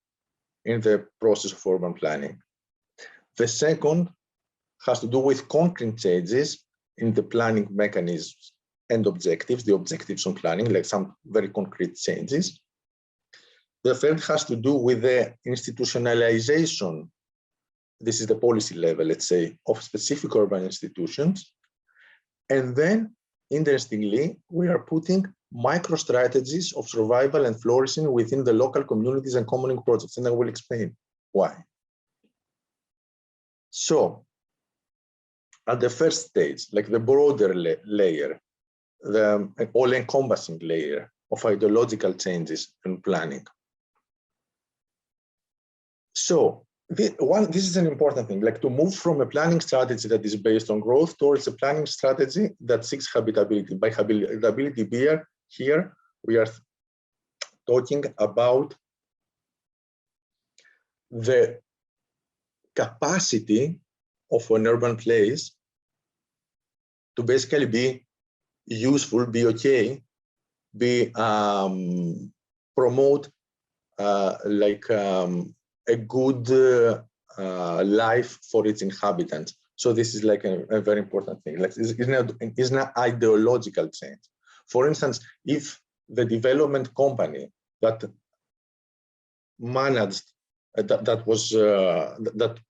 in the process of urban planning. The second has to do with concrete changes in the planning mechanisms and objectives, the objectives on planning, like some very concrete changes. The third has to do with the institutionalization, this is the policy level, let's say, of specific urban institutions. And then, interestingly, we are putting micro strategies of survival and flourishing within the local communities and communal projects, and I will explain why. So, at the first stage, like the broader layer, the all-encompassing layer of ideological changes in planning. So, this is an important thing, like to move from a planning strategy that is based on growth towards a planning strategy that seeks habitability. By habitability here, we are talking about the capacity of an urban place to basically be useful, be okay, be promote a good life for its inhabitants. So this is like a very important thing. Like it's not ideological change. For instance, if the development company that managed that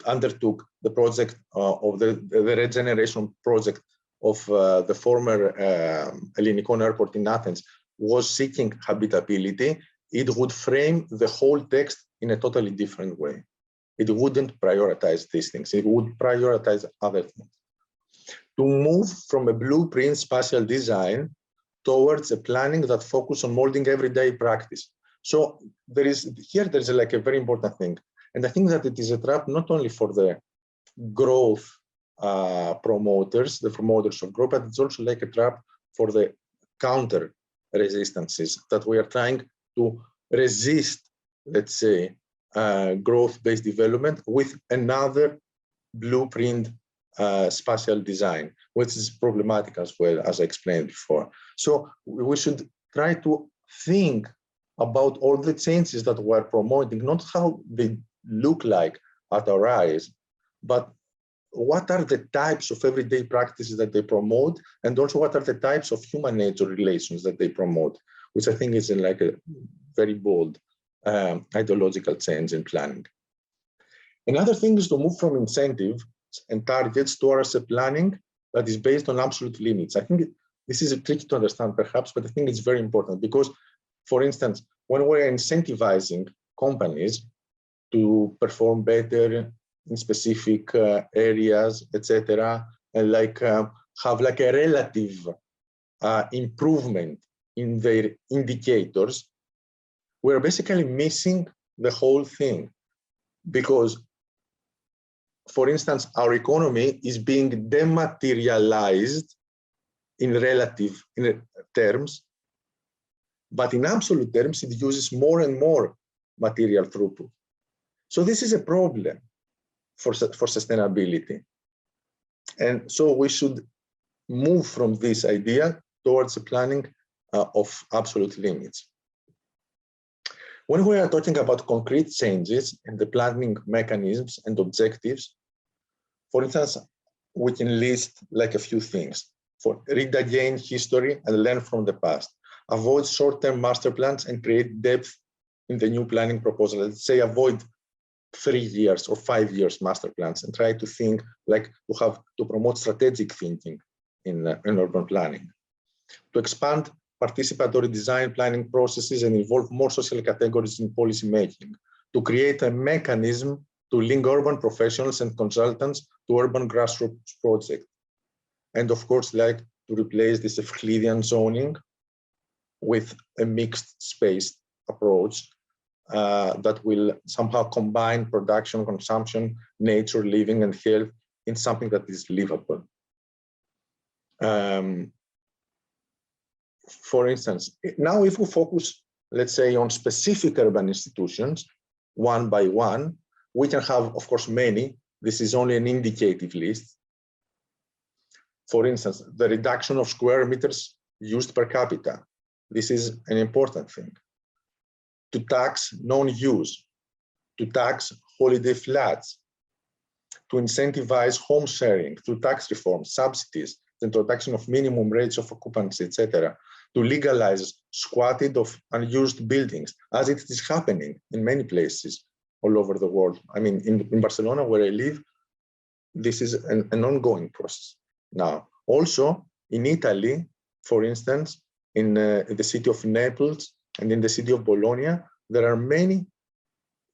undertook the project of the regeneration project of the former Ellinikon airport in Athens was seeking habitability, it would frame the whole text in a totally different way. It wouldn't prioritize these things. It would prioritize other things. To move from a blueprint spatial design towards a planning that focuses on molding everyday practice. So there's like a very important thing. And I think that it is a trap not only for the growth promoters, the promoters of growth, but it's also like a trap for the counter resistances that we are trying to resist, let's say, growth-based development with another blueprint spatial design, which is problematic as well, as I explained before. So we should try to think about all the changes that we're promoting, not how they look like at our eyes, but what are the types of everyday practices that they promote, and also what are the types of human nature relations that they promote, which I think is like a very bold ideological change in planning. Another thing is to move from incentives and targets towards a planning that is based on absolute limits. I think this is tricky to understand perhaps, but I think it's very important because, for instance, when we're incentivizing companies to perform better in specific areas, etc., and have like a relative improvement in their indicators, we're basically missing the whole thing. Because, for instance, our economy is being dematerialized in relative terms, but in absolute terms, it uses more and more material throughput. So this is a problem for sustainability. And so we should move from this idea towards the planning of absolute limits. When we are talking about concrete changes in the planning mechanisms and objectives, for instance, we can list like a few things. Read again history and learn from the past. Avoid short-term master plans and create depth in the new planning proposal. Let's say avoid 3 years or 5 years master plans and try to think like to promote strategic thinking in urban planning. To expand participatory design planning processes and involve more social categories in policy making. To create a mechanism to link urban professionals and consultants to urban grassroots projects. And of course, like to replace this Euclidean zoning with a mixed space approach that will somehow combine production, consumption, nature, living, and health in something that is livable. For instance, now if we focus, let's say, on specific urban institutions, one by one, we can have, of course, many. This is only an indicative list. For instance, the reduction of square meters used per capita. This is an important thing. To tax non-use, to tax holiday flats, to incentivize home sharing through tax reform, subsidies, the introduction of minimum rates of occupancy, etc., to legalize squatted of unused buildings, as it is happening in many places all over the world. I mean, in Barcelona, where I live, this is an ongoing process now. Also, in Italy, for instance, in the city of Naples and in the city of Bologna, there are many,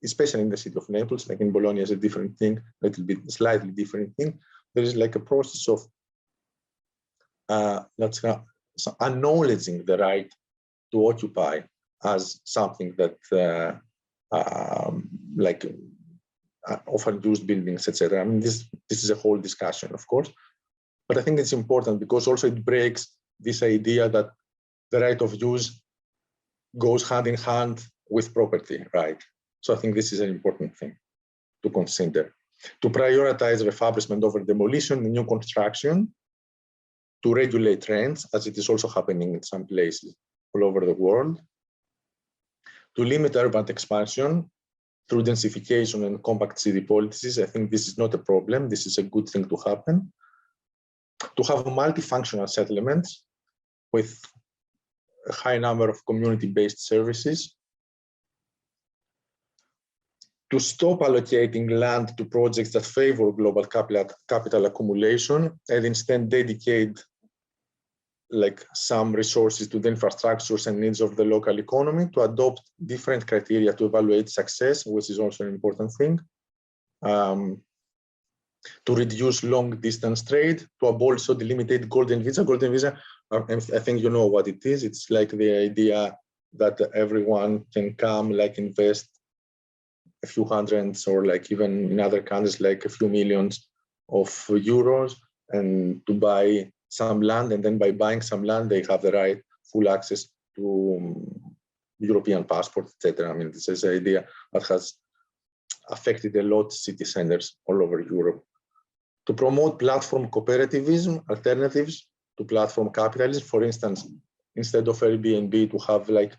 especially in the city of Naples, like in Bologna is a different thing, a little bit slightly different thing. There is like a process of acknowledging the right to occupy as something that of unused buildings, etc. I mean, this is a whole discussion, of course, but I think it's important because also it breaks this idea that the right of use goes hand in hand with property, right? So I think this is an important thing to consider. To prioritize refurbishment over demolition and new construction, to regulate rents, as it is also happening in some places all over the world, to limit urban expansion through densification and compact city policies. I think this is not a problem. This is a good thing to happen. To have multifunctional settlements with a high number of community-based services. To stop allocating land to projects that favor global capital accumulation and instead dedicate like some resources to the infrastructures and needs of the local economy, to adopt different criteria to evaluate success, which is also an important thing. To reduce long distance trade, to abolish the limited golden visa. Golden visa, I think you know what it is. It's like the idea that everyone can come, like invest a few hundreds or like even in other countries, like a few millions of euros and to buy some land. And then by buying some land, they have the right, full access to European passport, etc. I mean, this is an idea that has affected a lot city centers all over Europe. To promote platform cooperativism, alternatives to platform capitalism. For instance, instead of Airbnb, to have like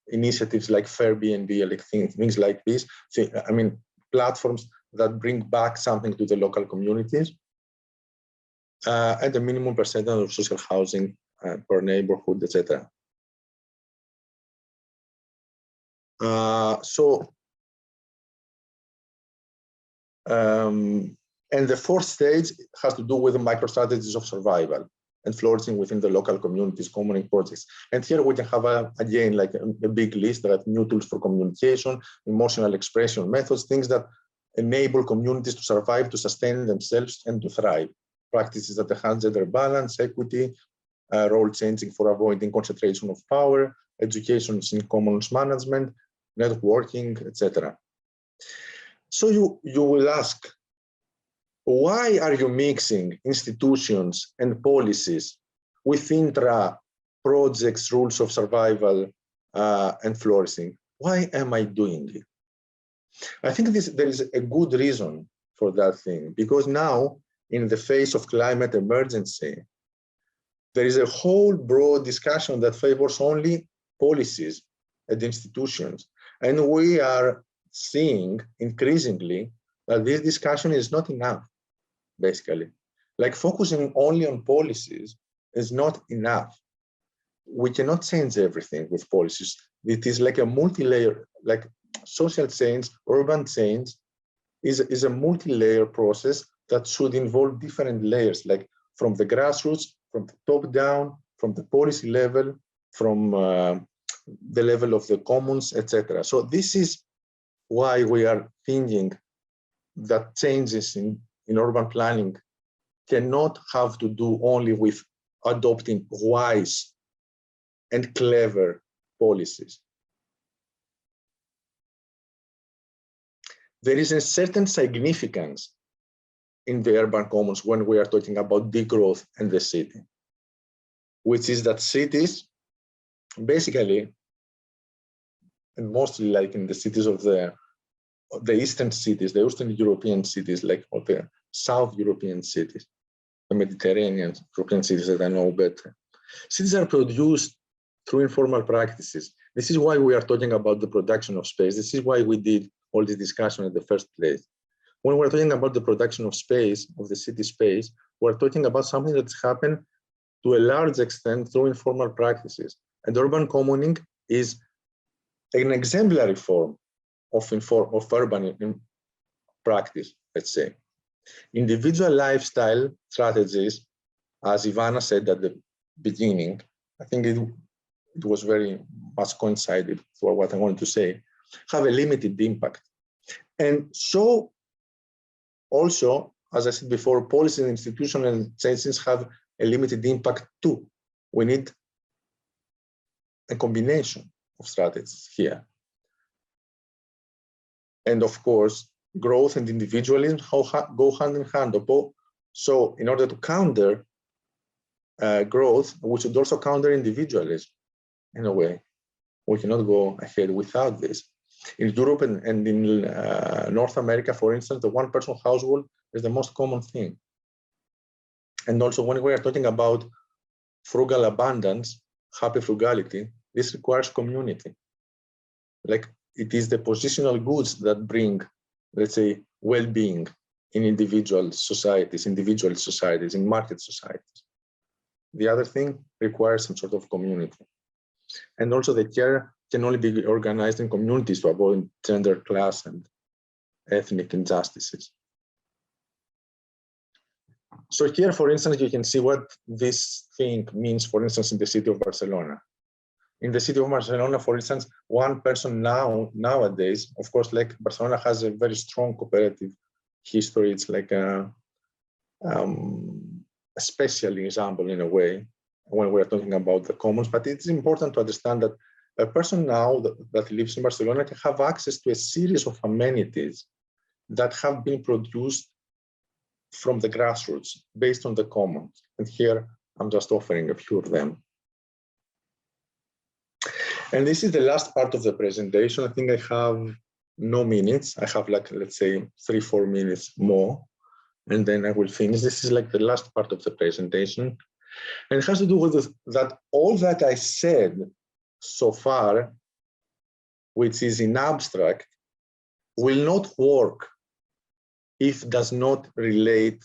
initiatives like Fairbnb, like things like this. I mean, platforms that bring back something to the local communities, and a minimum percentage of social housing per neighborhood, etc. And the fourth stage has to do with the micro strategies of survival and flourishing within the local communities, common projects. And here we can have, again, like a big list of new tools for communication, emotional expression methods, things that enable communities to survive, to sustain themselves, and to thrive. Practices that enhance gender balance, equity, role changing for avoiding concentration of power, education in commons management, networking, etc. So you will ask, why are you mixing institutions and policies with intra-projects rules of survival and flourishing? Why am I doing it? I think there is a good reason for that thing, because now, in the face of climate emergency, there is a whole broad discussion that favors only policies and institutions. And we are seeing increasingly that this discussion is not enough, basically. Like focusing only on policies is not enough. We cannot change everything with policies. It is like a multi-layer, like social change, urban change is a multi-layer process that should involve different layers, like from the grassroots, from the top down, from the policy level, from the level of the commons, etc. So this is why we are thinking that changes in urban planning cannot have to do only with adopting wise and clever policies. There is a certain significance in the urban commons when we are talking about degrowth and the city, which is that cities, basically, and mostly like in the cities of the eastern cities, the Eastern European cities, like or the South European cities, the Mediterranean European cities that I know better. Cities are produced through informal practices. This is why we are talking about the production of space. This is why we did all this discussion in the first place. When we're talking about the production of space, of the city space, we're talking about something that's happened to a large extent through informal practices. And urban commoning is an exemplary form of urban practice, let's say. Individual lifestyle strategies, as Ivana said at the beginning, I think it was very much coincided for what I wanted to say, have a limited impact. And so also, as I said before, policy and institutional changes have a limited impact too. We need a combination of strategies here. And of course, growth and individualism go hand in hand. So in order to counter growth, we should also counter individualism in a way. We cannot go ahead without this. In Europe and in North America, for instance, the one-person household is the most common thing. And also when we are talking about frugal abundance, happy frugality, this requires community. Like it is the positional goods that bring, let's say, well-being in individual societies, in market societies. The other thing requires some sort of community. And also the care can only be organized in communities to avoid gender, class, and ethnic injustices. So here, for instance, you can see what this thing means, for instance, in the city of Barcelona. In the city of Barcelona, for instance, one person nowadays, of course, like Barcelona has a very strong cooperative history. It's like a special example in a way when we're talking about the commons, but it's important to understand that a person now that lives in Barcelona can have access to a series of amenities that have been produced from the grassroots based on the commons. And here I'm just offering a few of them. And this is the last part of the presentation. I think I have no minutes. I have like, let's say 3-4 minutes more, and then I will finish. This is like the last part of the presentation. And it has to do with that all that I said so far, which is in abstract, will not work if it does not relate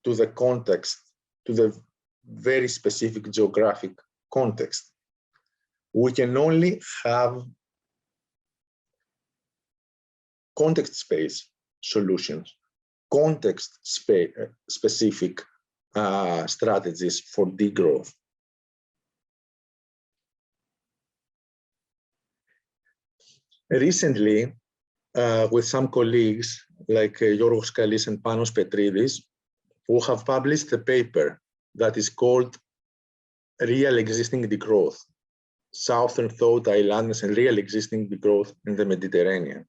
to the context, to the very specific geographic context. We can only have context space solutions, context specific strategies for degrowth. Recently, with some colleagues like Yorgos Kallis and Panos Petridis, who have published a paper that is called Real Existing Degrowth, Southern Thought Islanders and Real Existing Degrowth in the Mediterranean.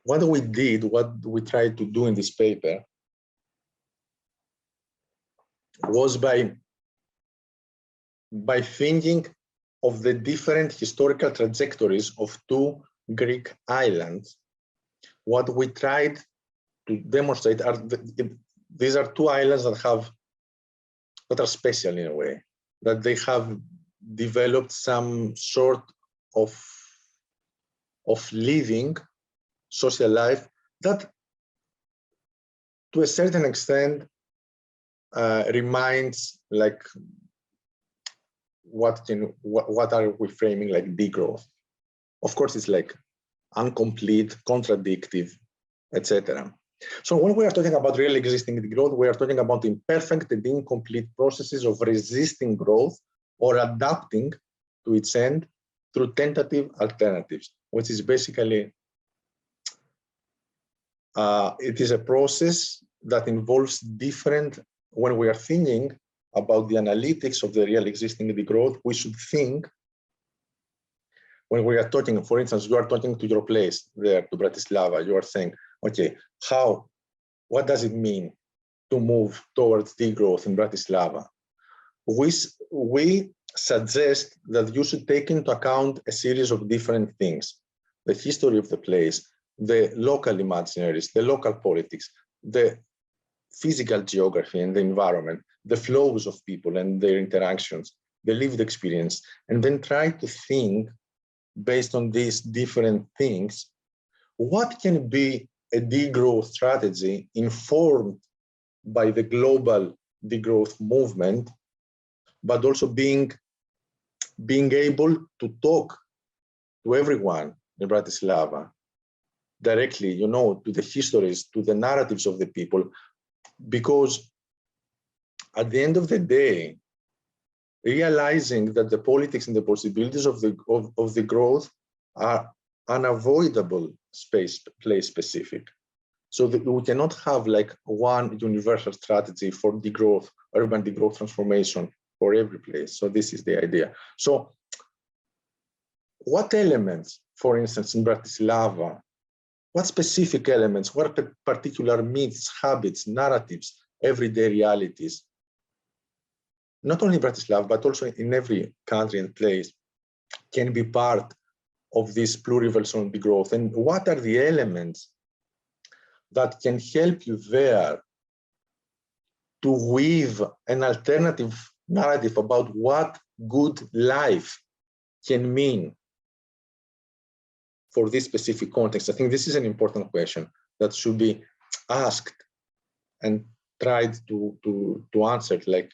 What we tried to do in this paper was by thinking of the different historical trajectories of two Greek islands what we tried to demonstrate are these are two islands that are special in a way, that they have developed some sort of living social life that to a certain extent reminds like what are we framing like degrowth. Of course, it's like incomplete, contradictive, etc. So when we are talking about real existing degrowth, we are talking about imperfect and incomplete processes of resisting growth or adapting to its end through tentative alternatives, which is basically, it is a process that involves different, when we are thinking about the analytics of the real existing degrowth, we should think, when we are talking, for instance, you are talking to your place there, to Bratislava, you are saying, okay, what does it mean to move towards degrowth in Bratislava? We suggest that you should take into account a series of different things: the history of the place, the local imaginaries, the local politics, the physical geography and the environment, the flows of people and their interactions, the lived experience, and then try to think, based on these different things, what can be a degrowth strategy informed by the global degrowth movement, but also being able to talk to everyone in Bratislava directly, you know, to the histories, to the narratives of the people, because at the end of the day, realizing that the politics and the possibilities of the growth are unavoidable place specific. So that we cannot have like one universal strategy for degrowth, urban degrowth transformation for every place. So this is the idea. So what elements, for instance, in Bratislava, what specific elements, what particular myths, habits, narratives, everyday realities, not only Bratislava, but also in every country and place, can be part of this pluriversal degrowth? And what are the elements that can help you there to weave an alternative narrative about what good life can mean for this specific context? I think this is an important question that should be asked and tried to answer, like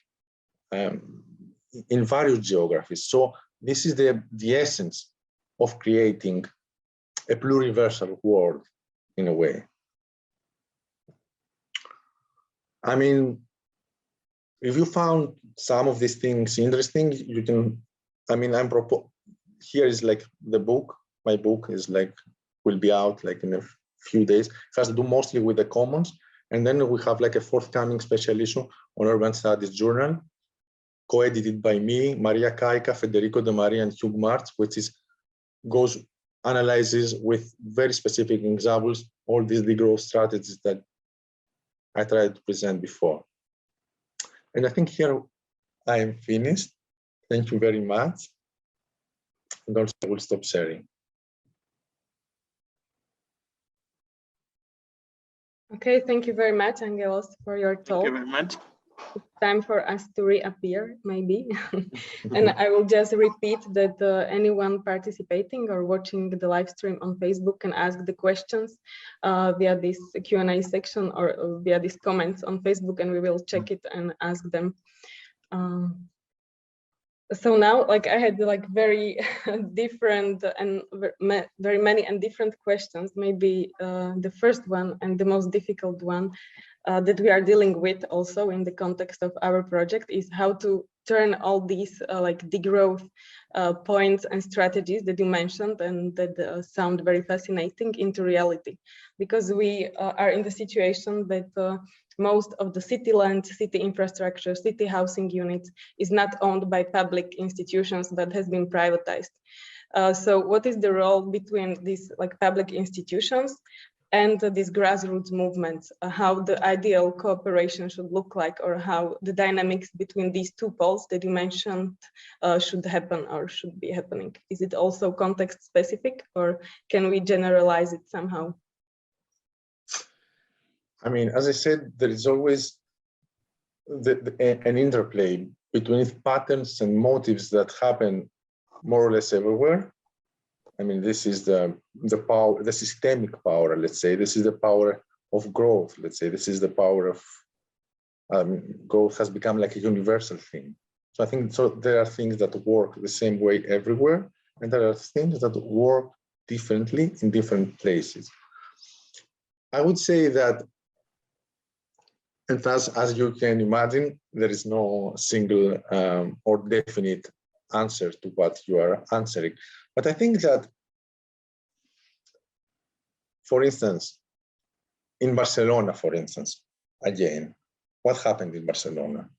in various geographies. So this is the essence of creating a pluriversal world in a way. I mean, if you found some of these things interesting, you can, I mean, here is like the book. My book is like, will be out like in a few days. It has to do mostly with the commons. And then we have like a forthcoming special issue on Urban Studies Journal, co-edited by me, Maria Kaika, Federico De Maria, and Hugh March, which analyzes with very specific examples all these degrowth strategies that I tried to present before. And I think here I am finished. Thank you very much. And also I will stop sharing. Okay, thank you very much, Angelos, for your talk. Thank you very much. It's time for us to reappear, maybe. And I will just repeat that anyone participating or watching the live stream on Facebook can ask the questions via this Q&A section or via these comments on Facebook, and we will check it and ask them. So now, like, I had like very different and very many and different questions. Maybe the first one and the most difficult one that we are dealing with also in the context of our project is how to turn all these like degrowth points and strategies that you mentioned and that sound very fascinating into reality, because we are in the situation that most of the city land, city infrastructure, city housing units is not owned by public institutions but has been privatized. So what is the role between these like public institutions and these grassroots movements, how the ideal cooperation should look like, or how the dynamics between these two poles that you mentioned should happen or should be happening? Is it also context specific, or can we generalize it somehow? I mean, as I said, there is always an interplay between patterns and motives that happen more or less everywhere. I mean, this is the power, the systemic power, let's say. This is the power of growth, let's say. This is the power of growth has become like a universal thing. So I think there are things that work the same way everywhere, and there are things that work differently in different places. I would say that, and as you can imagine, there is no single or definite answer to what you are answering. But I think that, for instance, in Barcelona, for instance, again, what happened in Barcelona?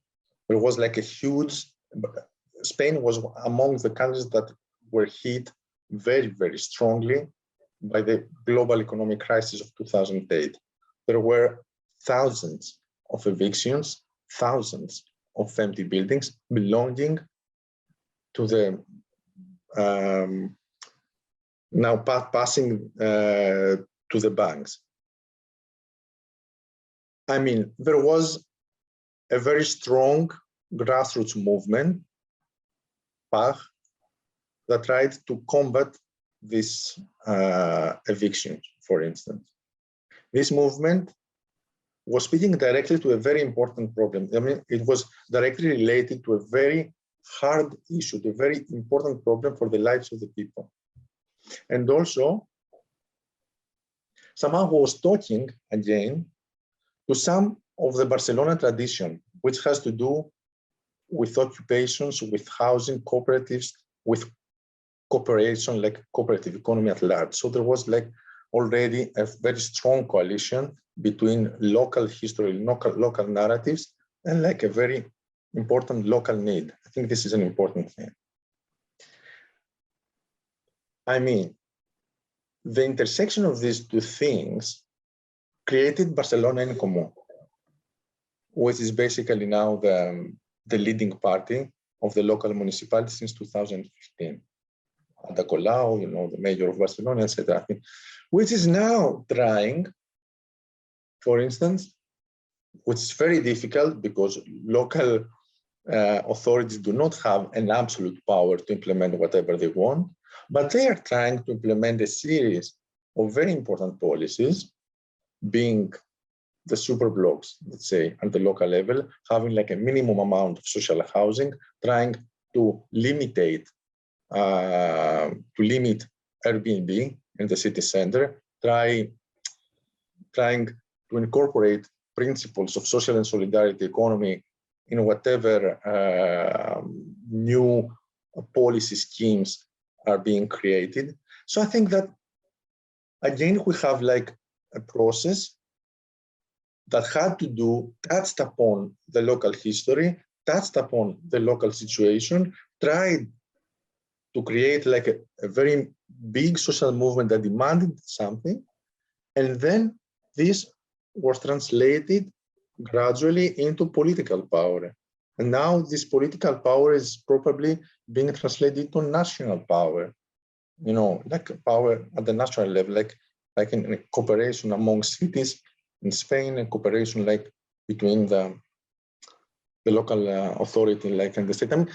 There was like a huge, Spain was among the countries that were hit very, very strongly by the global economic crisis of 2008. There were thousands of evictions, thousands of empty buildings belonging to the now passing to the banks. I mean, there was a very strong grassroots movement, PAH, that tried to combat this eviction, for instance. This movement was speaking directly to a very important problem. I mean, it was directly related to a very hard issue, a very important problem for the lives of the people. And also, somehow was talking again to some of the Barcelona tradition, which has to do with occupations, with housing, cooperatives, with cooperation, like cooperative economy at large. So there was like already a very strong coalition between local history, local narratives, and like a very important local need. I think this is an important thing. I mean, the intersection of these two things created Barcelona en Comú, which is basically now the leading party of the local municipality since 2015. Ada Colau, you know, the mayor of Barcelona, etc., which is now trying, for instance, which is very difficult because local authorities do not have an absolute power to implement whatever they want, but they are trying to implement a series of very important policies, being the super blocks, let's say, at the local level, having like a minimum amount of social housing, trying to limit Airbnb in the city center, trying to incorporate principles of social and solidarity economy in whatever new policy schemes are being created. So I think that, again, we have like a process that had to do, touched upon the local history, touched upon the local situation, tried to create like a very big social movement that demanded something. And then this was translated gradually into political power. And now this political power is probably being translated to national power, you know, like power at the national level, like in cooperation among cities in Spain, and cooperation like between the local authority, like in the state. I mean,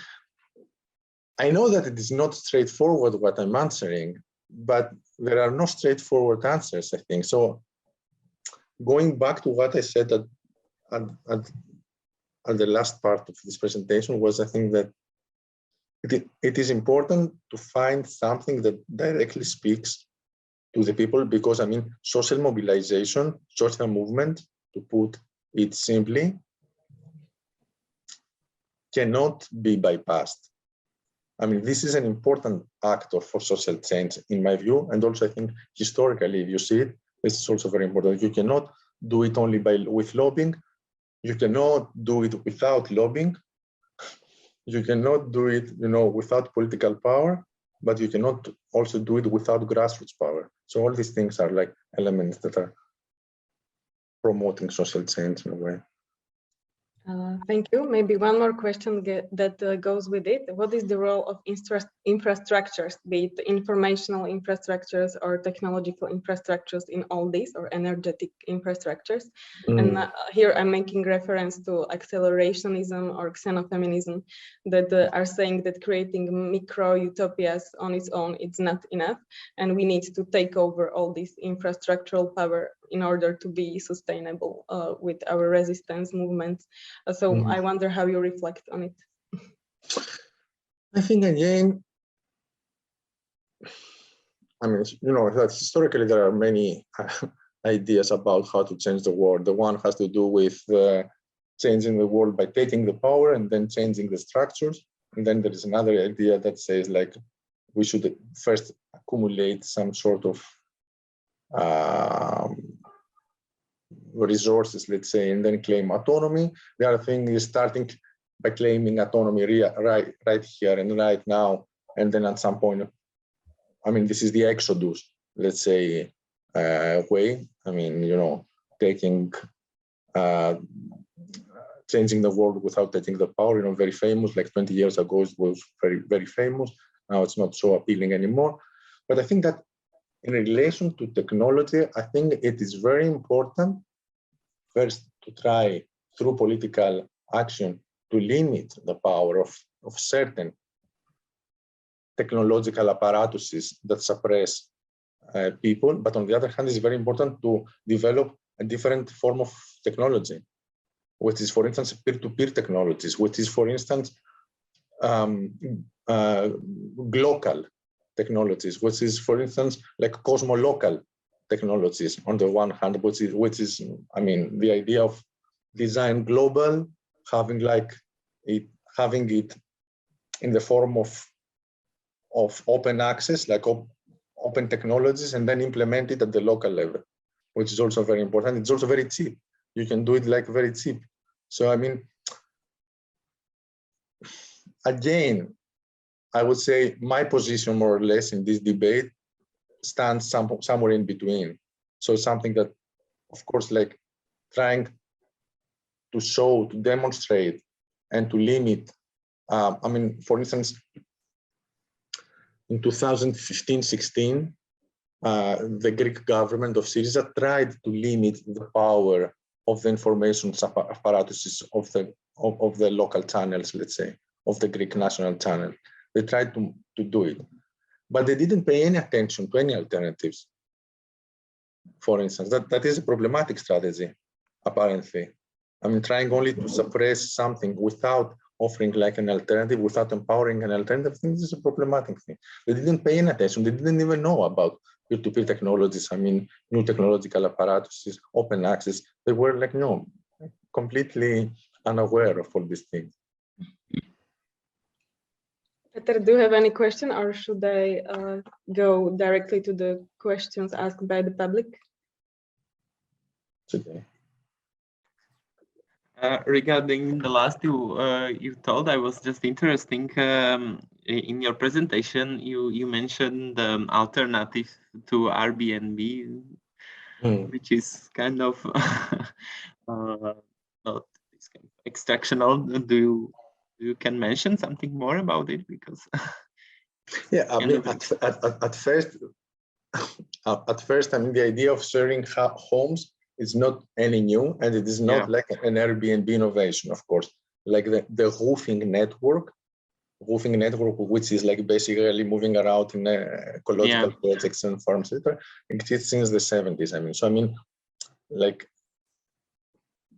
I know that it is not straightforward what I'm answering, but there are no straightforward answers, I think. So going back to what I said at the last part of this presentation was, I think that it is important to find something that directly speaks to the people, because I mean, social mobilization, social movement, to put it simply, cannot be bypassed. I mean, this is an important actor for social change, in my view, and also I think historically, if you see it, this is also very important. You cannot do it only with lobbying. You cannot do it without lobbying. You cannot do it, you know, without political power, but you cannot also do it without grassroots power. So all these things are like elements that are promoting social change in a way. Thank you. Maybe one more question that goes with it. What is the role of infrastructures, be it informational infrastructures or technological infrastructures in all these, or energetic infrastructures? And here I'm making reference to accelerationism or xenofeminism that are saying that creating micro utopias on its own is not enough, and we need to take over all this infrastructural power in order to be sustainable with our resistance movements. So I wonder how you reflect on it. I think again, I mean, you know, that historically there are many ideas about how to change the world. The one has to do with changing the world by taking the power and then changing the structures. And then there is another idea that says like we should first accumulate some sort of resources, let's say, and then claim autonomy. The other thing is starting by claiming autonomy right here and right now, and then at some point, I mean, this is the exodus, let's say, way. I mean, you know, taking, changing the world without taking the power, you know, very famous, like 20 years ago, it was very, very famous. Now it's not so appealing anymore. But I think that in relation to technology, I think it is very important first to try through political action to limit the power of certain technological apparatuses that suppress people. But on the other hand, it's very important to develop a different form of technology, which is, for instance, peer-to-peer technologies, which is, for instance, glocal technologies, which is, for instance, like cosmolocal technologies on the one hand, which is, I mean, the idea of design global, having it in the form of open access, like open technologies, and then implement it at the local level, which is also very important. It's also very cheap. You can do it like very cheap. So, I mean, again, I would say my position more or less in this debate stands somewhere in between. So something that, of course, like trying to show, to demonstrate, and to limit. I mean, for instance, in 2015-16, the Greek government of Syriza tried to limit the power of the information apparatuses of the local channels, let's say, of the Greek national channel. They tried to do it, but they didn't pay any attention to any alternatives. For instance, that is a problematic strategy, apparently. I mean, trying only to suppress something without offering like an alternative, without empowering an alternative, I think this is a problematic thing. They didn't pay any attention. They didn't even know about peer-to-peer technologies. I mean, new technological apparatuses, open access. They were like, no, completely unaware of all these things. Peter, do you have any question, or should I go directly to the questions asked by the public? Today. Regarding the last you told, I was just interesting. In your presentation, you mentioned alternative to Airbnb, which is kind of not this kind of extractional. Do you can mention something more about it, because yeah, I mean, at first, I mean, the idea of sharing homes is not any new, and it is not like an Airbnb innovation, of course. Like the roofing network, which is like basically moving around in ecological projects and farms, etc., exists since the 70s. I mean, so I mean, like,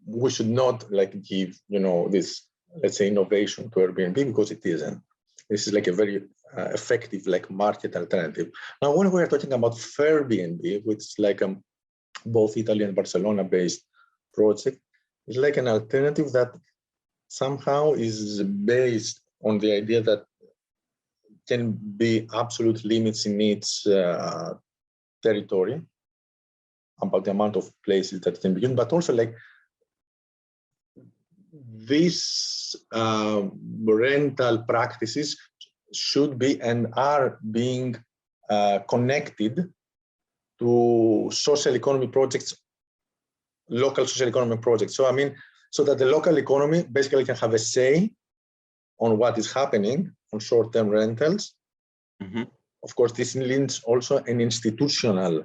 we should not like give, you know, this, let's say, innovation to Airbnb, because it isn't. This is like a very effective like market alternative. Now, when we are talking about Fairbnb, which is like both Italy and Barcelona based project, is like an alternative that somehow is based on the idea that can be absolute limits in its territory about the amount of places that can be used, but also like these rental practices should be and are being connected to social economy projects, local social economy projects. So, I mean, so that the local economy basically can have a say on what is happening on short-term rentals. Mm-hmm. Of course, this needs also an institutional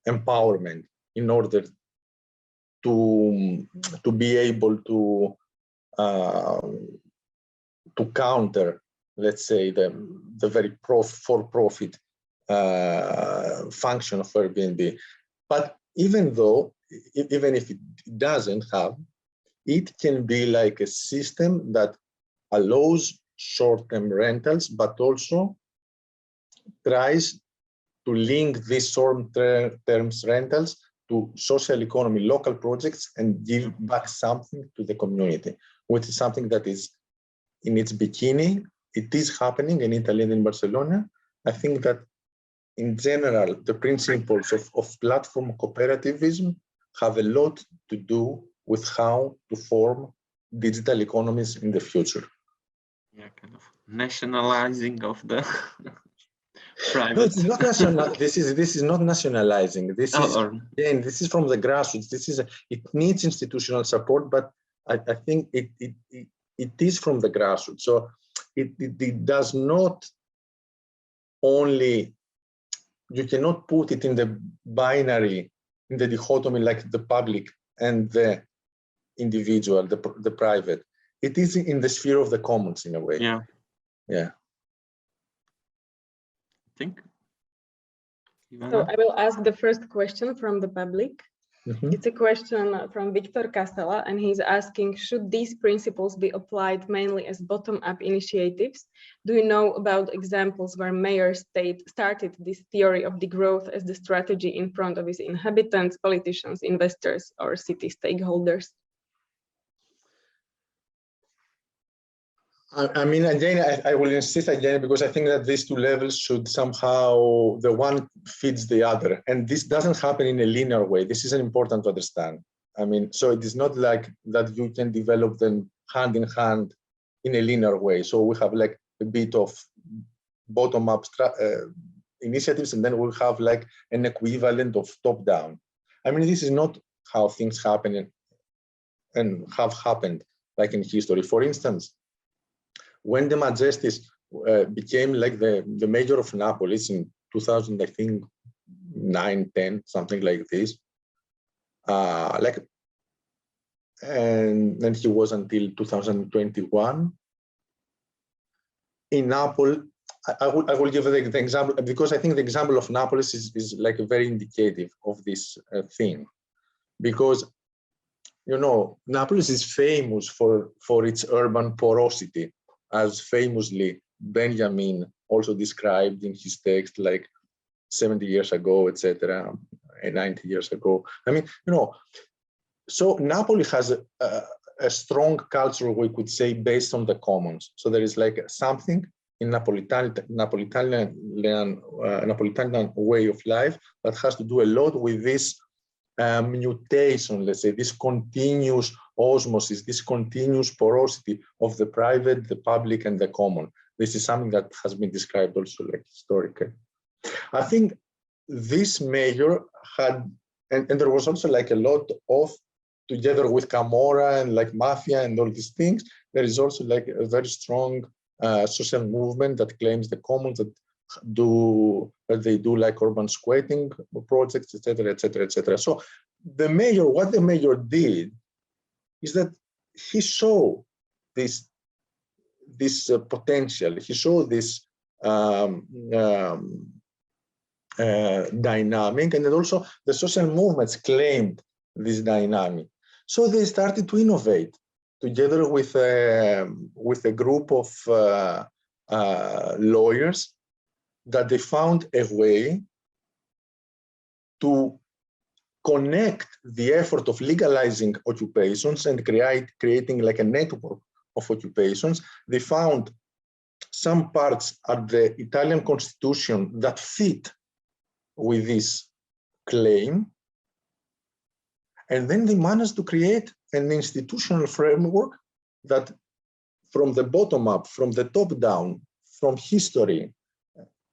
empowerment in order to be able to counter, let's say, the very for-profit function of Airbnb. But even if it doesn't have, it can be like a system that allows short-term rentals, but also tries to link these short-term rentals to social economy, local projects, and give back something to the community, which is something that is in its beginning. It is happening in Italy and in Barcelona. I think that in general, the principles of platform cooperativism have a lot to do with how to form digital economies in the future. Yeah, kind of nationalizing of the private. No, it's not national. This is not nationalizing. This is again. This is from the grassroots. It needs institutional support, but I think it is from the grassroots. So it does not only. You cannot put it in the binary, in the dichotomy like the public and the individual, the private. It is in the sphere of the commons in a way. Yeah. Yeah. I think. So I will ask the first question from the public. Mm-hmm. It's a question from Victor Castella, and he's asking, should these principles be applied mainly as bottom-up initiatives? Do you know about examples where mayors started this theory of degrowth as the strategy in front of its inhabitants, politicians, investors, or city stakeholders? I mean, again, I will insist again, because I think that these two levels should somehow, the one feeds the other. And this doesn't happen in a linear way. This is important to understand. I mean, so it is not like that you can develop them hand in hand in a linear way. So we have like a bit of bottom-up initiatives, and then we'll have like an equivalent of top-down. I mean, this is not how things happen and have happened like in history. For instance, when the Majesties became like the mayor of Naples in 2000, I think 9, 10, something like this, and he was until 2021. In Naples, I will give the example, because I think the example of Naples is like very indicative of this thing, because you know Naples is famous for its urban porosity, as famously Benjamin also described in his text like 70 years ago, etc., and 90 years ago. I mean, you know, so Napoli has a strong culture, we could say, based on the commons. So there is like something in Napolitan way of life that has to do a lot with this mutation, let's say, this continuous osmosis, this continuous porosity of the private, the public, and the common. This is something that has been described also like historically. I think this mayor had, and there was also like a lot of, together with Camorra and like mafia and all these things, there is also like a very strong social movement that claims the commons, that they do like urban squatting projects, etc., etc., etc. So the mayor, what the mayor did is that he saw this potential. He saw this dynamic, and then also the social movements claimed this dynamic. So they started to innovate together with a group of lawyers, that they found a way to connect the effort of legalizing occupations and creating like a network of occupations. They found some parts at the Italian constitution that fit with this claim. And then they managed to create an institutional framework that from the bottom up, from the top down, from history,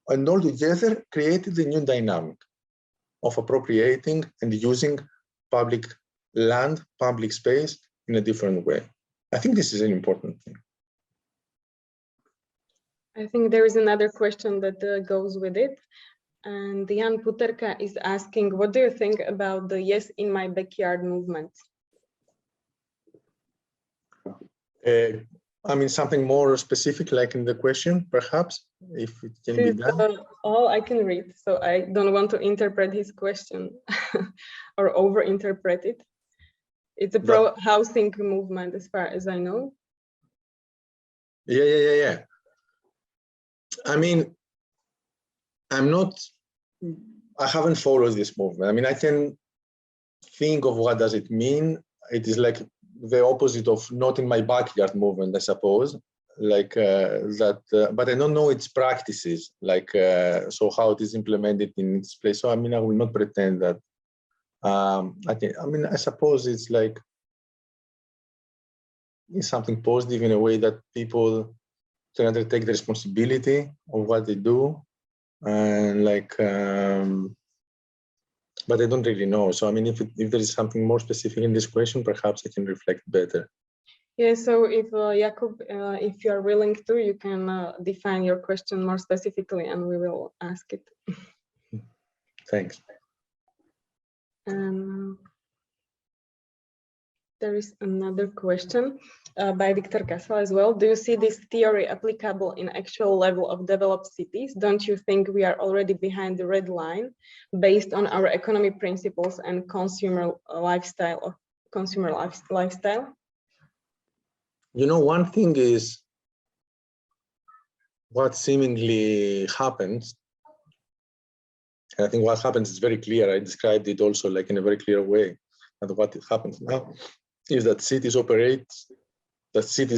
and all together created a new dynamic of appropriating and using public land, public space in a different way. I think this is an important thing. I think there is another question that goes with it. And Jan Puterka is asking, what do you think about the Yes in My Backyard movement? I mean, something more specific, like in the question, perhaps, if it can be done. All I can read, so I don't want to interpret his question or over-interpret it. It's a pro-housing movement, as far as I know. Yeah. I mean, I haven't followed this movement. I mean, I can think of what does it mean. It is like the opposite of not in my backyard movement, I suppose, like but I don't know its practices, like, so how it is implemented in its place. So, I mean, I will not pretend that, I suppose it's like, it's something positive in a way that people can undertake the responsibility of what they do. And like, but I don't really know. So, I mean, if there is something more specific in this question, perhaps I can reflect better. Yeah, so if Jakub, if you are willing to, you can define your question more specifically and we will ask it. Thanks. There is another question by Victor Castle as well. Do you see this theory applicable in actual level of developed cities? Don't you think we are already behind the red line based on our economy principles and consumer lifestyle? You know, one thing is what seemingly happens. And I think what happens is very clear. I described it also like in a very clear way. And what happens now is that cities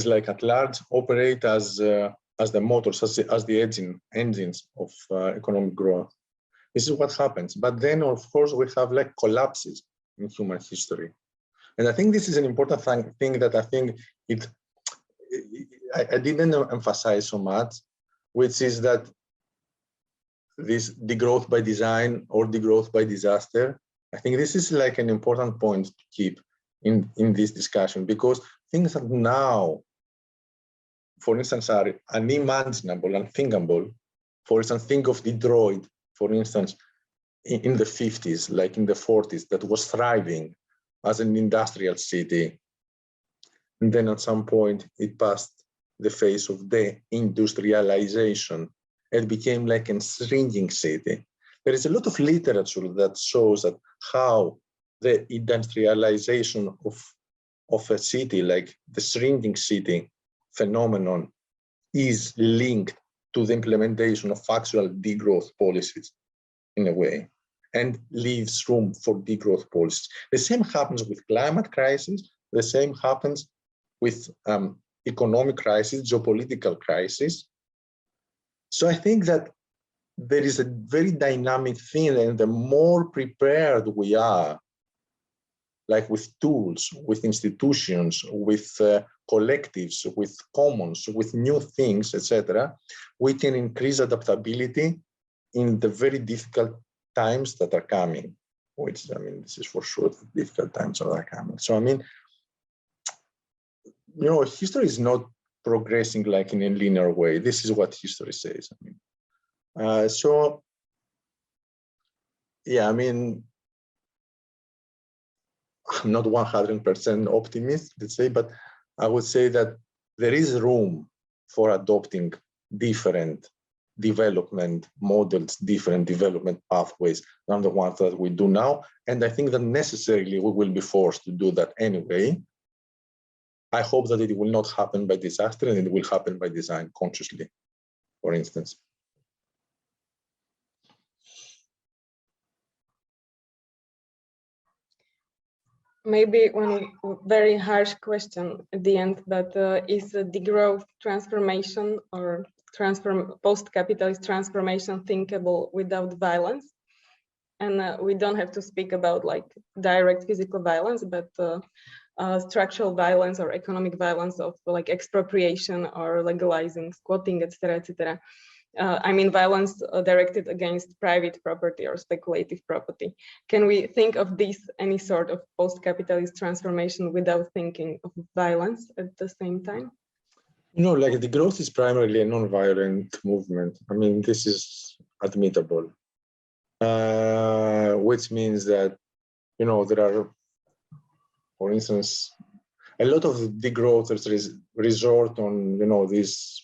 like at large operate as the motors, as the engines of economic growth. This is what happens. But then, of course, we have like collapses in human history. And I think this is an important thing that I think I didn't emphasize so much, which is that this degrowth by design or degrowth by disaster, I think this is like an important point to keep in this discussion, because things that now, for instance, are unimaginable, unthinkable. For instance, think of Detroit, for instance, in the 50s, like in the 40s, that was thriving as an industrial city. And then at some point, it passed the phase of deindustrialization. It became like a shrinking city. There is a lot of literature that shows that how the industrialization of a city, like the shrinking city phenomenon, is linked to the implementation of actual degrowth policies in a way, and leaves room for degrowth policies. The same happens with climate crisis. The same happens with economic crisis, geopolitical crisis. So I think that there is a very dynamic thing, and the more prepared we are, like with tools, with institutions, with collectives, with commons, with new things, etc., we can increase adaptability in the very difficult times that are coming, which, I mean, this is for sure the difficult times that are coming. So, I mean, you know, history is not progressing like in a linear way. This is what history says. I mean, so, yeah, I mean, I'm not 100% optimist, let's say, but I would say that there is room for adopting different development models, different development pathways than the ones that we do now. And I think that necessarily we will be forced to do that anyway. I hope that it will not happen by disaster and it will happen by design consciously, for instance. Maybe one very harsh question at the end, that is a degrowth transformation or post-capitalist transformation thinkable without violence? And we don't have to speak about like direct physical violence, but structural violence or economic violence of like expropriation or legalizing squatting, etc., etc. I mean, violence directed against private property or speculative property. Can we think of this any sort of post-capitalist transformation without thinking of violence at the same time? Like the growth is primarily a non-violent movement. I mean, this is admittable, which means that, there are, for instance, a lot of degrowthers resort on, this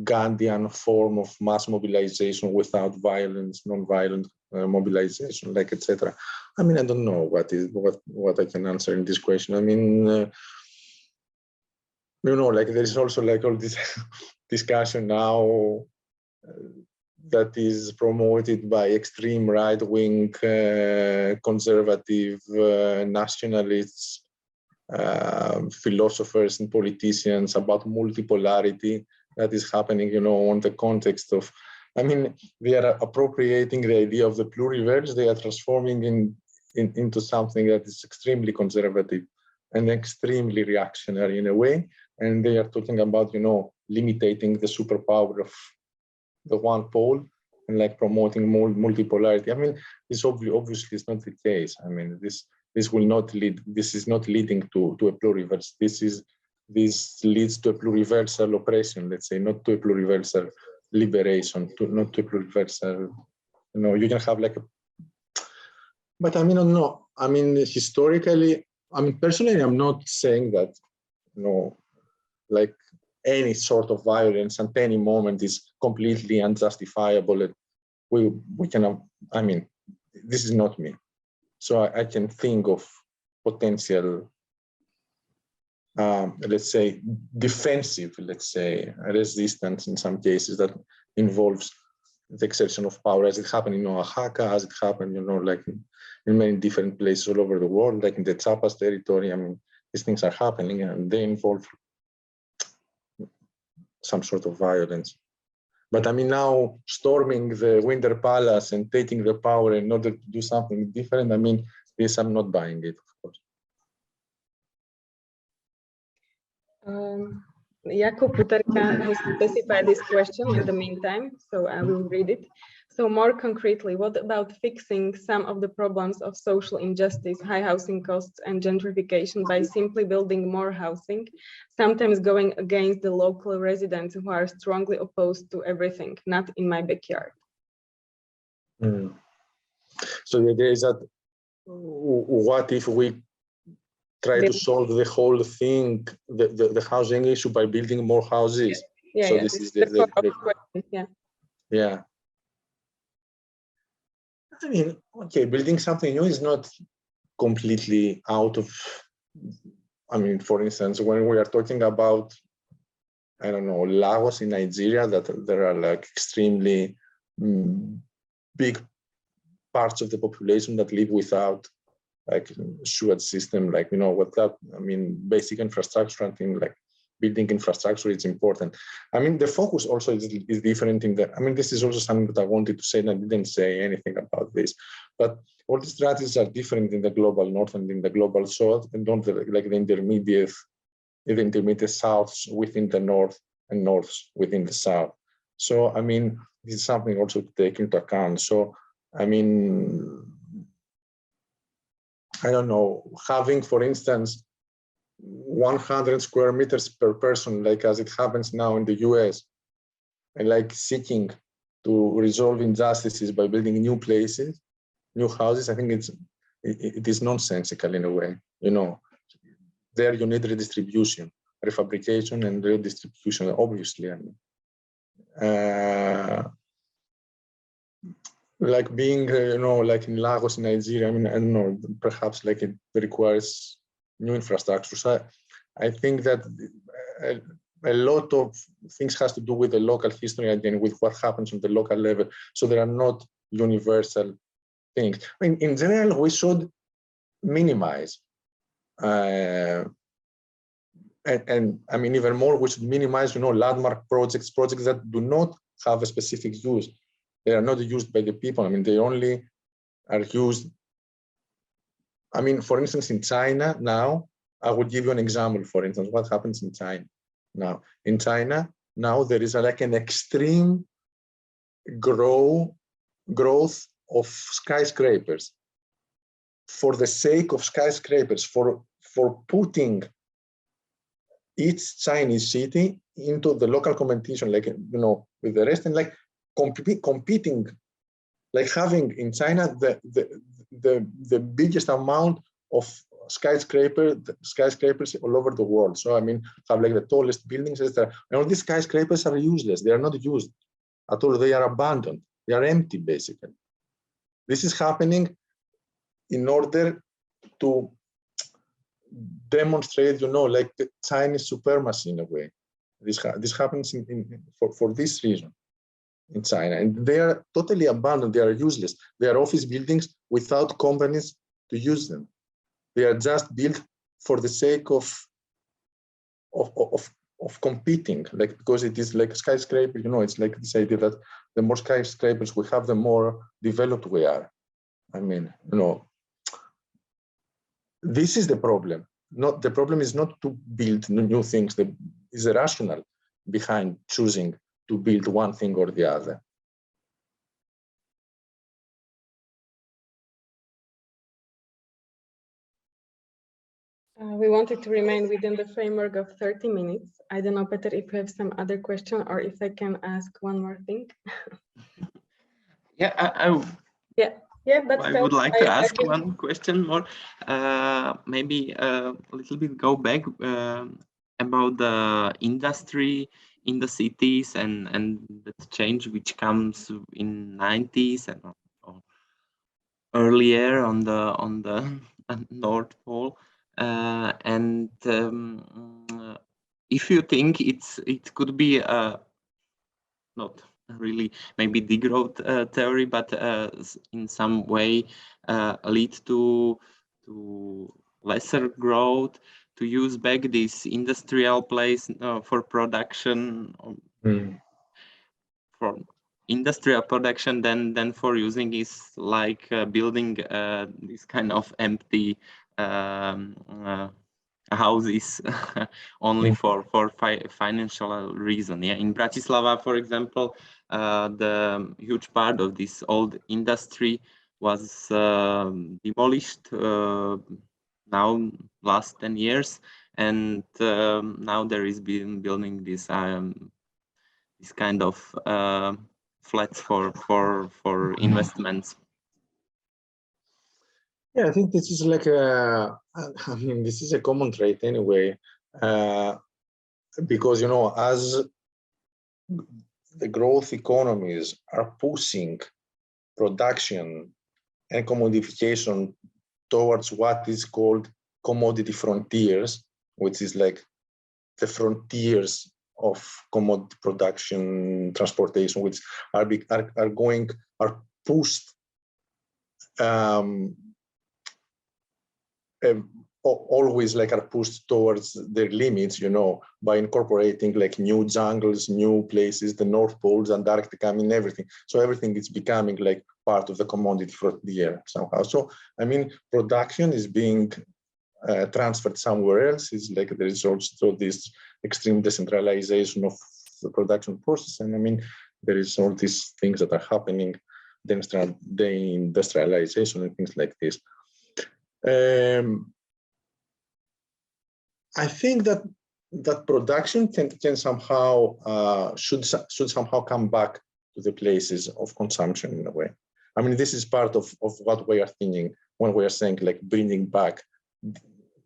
Gandhian form of mass mobilization without violence, non-violent mobilization, like etc. I mean, I don't know what I can answer in this question. I mean, like there is also like all this discussion now that is promoted by extreme right-wing conservative nationalists, philosophers and politicians about multipolarity that is happening, on the context of, I mean, they are appropriating the idea of the pluriverse, they are transforming into something that is extremely conservative and extremely reactionary in a way. And they are talking about, limiting the superpower of the one pole and like promoting more multipolarity. I mean, this obviously is not the case. I mean, this will not lead, this is not leading to a pluriverse. This leads to a pluriversal oppression, let's say, not to a pluriversal liberation, not to a pluriversal, you can have like but I mean, no, I mean, historically, I mean, personally, I'm not saying that, like any sort of violence at any moment is completely unjustifiable. We can, I mean, this is not me. So I can think of potential, let's say, defensive, let's say, resistance in some cases that involves the exertion of power, as it happened in Oaxaca, as it happened, like in many different places all over the world, like in the Chiapas territory. I mean, these things are happening and they involve some sort of violence. But I mean, now storming the Winter Palace and taking the power in order to do something different, I mean, this, I'm not buying it, of course. Jakub Puterka has specified this question in the meantime, so I will read it. So more concretely, what about fixing some of the problems of social injustice, high housing costs and gentrification by simply building more housing, sometimes going against the local residents who are strongly opposed to everything, not in my backyard? So the idea is that, what if we try to solve the whole thing, the housing issue, by building more houses? Yeah, so yeah, this is the question, yeah. I mean, okay, building something new is not completely out of, I mean, for instance, when we are talking about, I don't know, Lagos in Nigeria, that there are like extremely big parts of the population that live without like sewage system, like, what that, I mean, basic infrastructure and things like building infrastructure is important. I mean, the focus also is different in the, I mean, this is also something that I wanted to say and I didn't say anything about this, but all the strategies are different in the global north and in the global south, and don't like the intermediate souths within the north and norths within the south. So, I mean, this is something also to take into account. So, I mean, I don't know, having, for instance, 100 square meters per person, like as it happens now in the US, and like seeking to resolve injustices by building new places, new houses, I think it is nonsensical in a way. There you need redistribution, refabrication and redistribution, obviously. I mean, like being, like in Lagos, in Nigeria, I mean, I don't know, perhaps like it requires new infrastructure. So I think that a lot of things has to do with the local history, again, with what happens on the local level. So there are not universal things. I mean, in general, we should minimize. And I mean, even more, we should minimize, landmark projects that do not have a specific use. They are not used by the people. I mean, they only are used. I mean, for instance, in China now, I would give you an example. For instance, what happens in China now? In China, now there is like an extreme growth of skyscrapers for the sake of skyscrapers, for putting each Chinese city into the local competition, like, you know, with the rest, and like competing, like having in China the biggest amount of skyscrapers all over the world. So I mean, have like the tallest buildings, etc. And all these skyscrapers are useless. They are not used at all. They are abandoned. They are empty, basically. This is happening in order to demonstrate, you know, like the Chinese supremacy in a way. This happens for this reason in China, and they are totally abandoned. They are useless. They are office buildings without companies to use them. They are just built for the sake of competing, like, because it is like a skyscraper. You know, it's like this idea that the more skyscrapers we have, the more developed we are. I mean, you know, this is the problem. Not the problem is not to build new things. Is the rationale behind choosing to build one thing or the other. We wanted to remain within the framework of 30 minutes. I don't know, Peter, if you have some other question or if I can ask one more thing. Yeah, I would like to ask one question more. Maybe a little bit go back about the industry in the cities and the change which comes in 90s and earlier on the North Pole. And if you think it could be not really maybe degrowth theory, but in some way lead to lesser growth, to use back this industrial place for production, for industrial production, than for using is like building this kind of empty houses only for financial reason. Yeah, in Bratislava, for example, the huge part of this old industry was demolished now last 10 years, and now there is been building this kind of flats for investments. Yeah, I think this is like I mean, this is a common trait anyway, because, you know, as the growth economies are pushing production and commodification towards what is called commodity frontiers, which is like the frontiers of commodity production, transportation, which are pushed always like are pushed towards their limits, you know, by incorporating like new jungles, new places, the North Poles, Antarctica, I mean, everything. So everything is becoming like part of the commodity frontier somehow. So, I mean, production is being transferred somewhere else. It's like there is also this extreme decentralization of the production process. And I mean, there is all these things that are happening, the industrialization and things like this. I think that production can somehow should somehow come back to the places of consumption in a way. I mean, this is part of what we are thinking when we are saying like bringing back,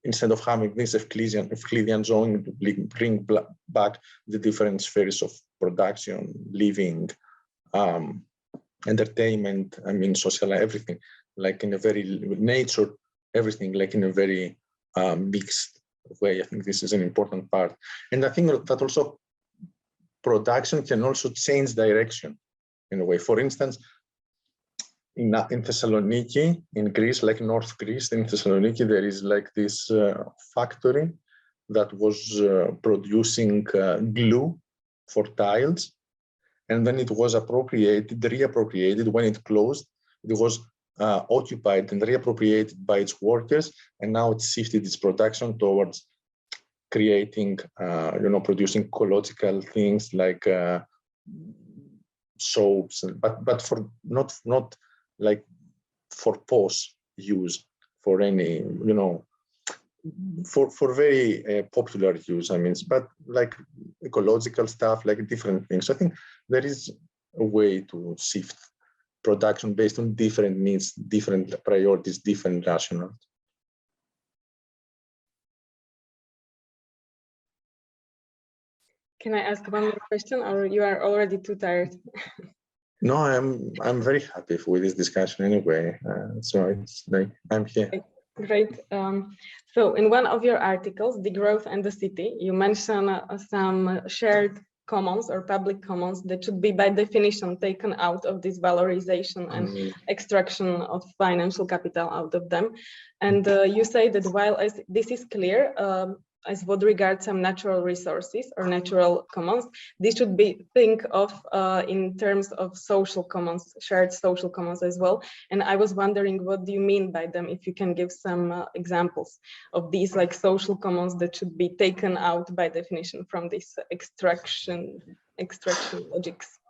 instead of having this Euclidean zone, to bring back the different spheres of production, living, entertainment, I mean, social, everything, like in a very nature, everything like in a very mixed way. I think this is an important part. And I think that also production can also change direction in a way. For instance, in Thessaloniki, in Greece, like North Greece, in Thessaloniki, there is like this factory that was producing glue for tiles. And then it was reappropriated when it closed. It was occupied and reappropriated by its workers, and now it shifted its production towards creating, producing ecological things like soaps, but for not like for post use, for any, for very popular use, but like ecological stuff, like different things. So I think there is a way to shift production based on different needs, different priorities, different rationales. Can I ask one more question, or you are already too tired? No, I'm very happy with this discussion anyway. So it's like I'm here. Great. So in one of your articles, Degrowth and the City, you mention some shared commons or public commons that should be by definition taken out of this valorization and extraction of financial capital out of them. And you say that while this is clear, as would regard some natural resources or natural commons, this should be think of in terms of social commons, shared social commons as well. And I was wondering, what do you mean by them? If you can give some examples of these like social commons that should be taken out by definition from this extraction logics.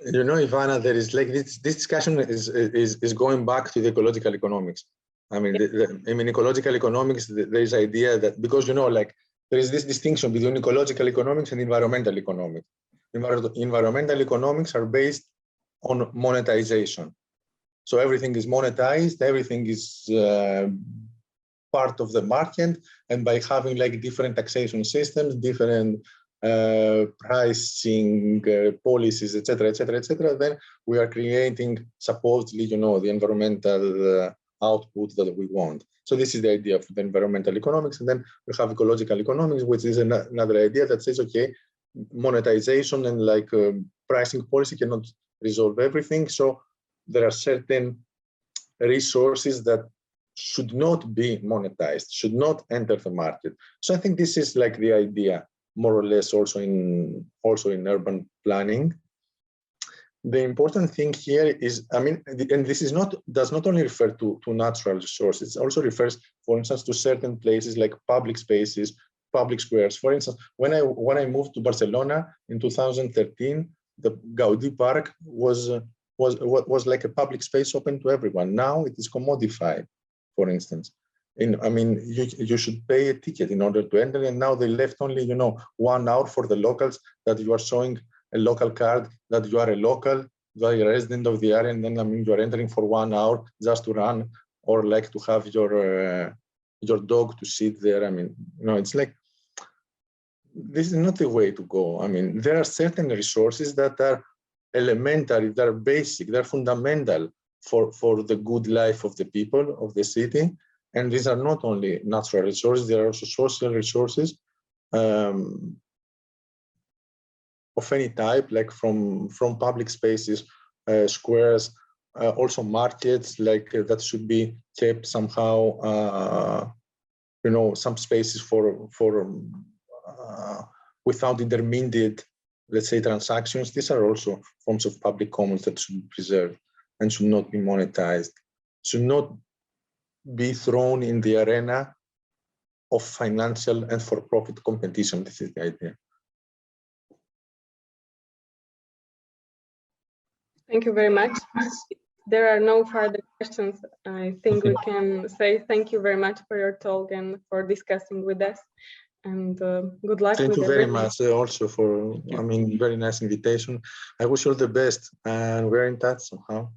Ivana, there is like this discussion is going back to the ecological economics. Ecological economics, there is idea that because like there is this distinction between ecological economics and environmental economics. Environmental economics are based on monetization. So everything is monetized, everything is part of the market, and by having like different taxation systems, different pricing policies, etc., then we are creating supposedly, the environmental output that we want. So this is the idea of the environmental economics. And then we have ecological economics, which is another idea that says, okay, monetization and like pricing policy cannot resolve everything. So there are certain resources that should not be monetized, should not enter the market. So I think this is like the idea, more or less, also in urban planning. The important thing here is, and this is does not only refer to natural resources, it also refers, for instance, to certain places like public spaces, public squares. For instance, when I moved to Barcelona in 2013, the Gaudí Park was like a public space open to everyone. Now it is commodified, for instance. You should pay a ticket in order to enter, and now they left only 1 hour for the locals, that you are showing a local card that you are a local, you are a resident of the area, and then you are entering for 1 hour just to run, or like to have your dog to sit there. It's like, this is not the way to go. There are certain resources that are elementary, that are basic, they're fundamental for the good life of the people of the city. And these are not only natural resources, they are also social resources of any type, like from public spaces, squares, also markets, like that should be kept somehow, some spaces for without intermediate, let's say, transactions. These are also forms of public commons that should be preserved and should not be monetized, should not be thrown in the arena of financial and for-profit competition. This is the idea. Thank you very much. There are no further questions. I think we can say thank you very much for your talk and for discussing with us. And good luck. Thank you very much also for, very nice invitation. I wish you all the best, and we're in touch somehow.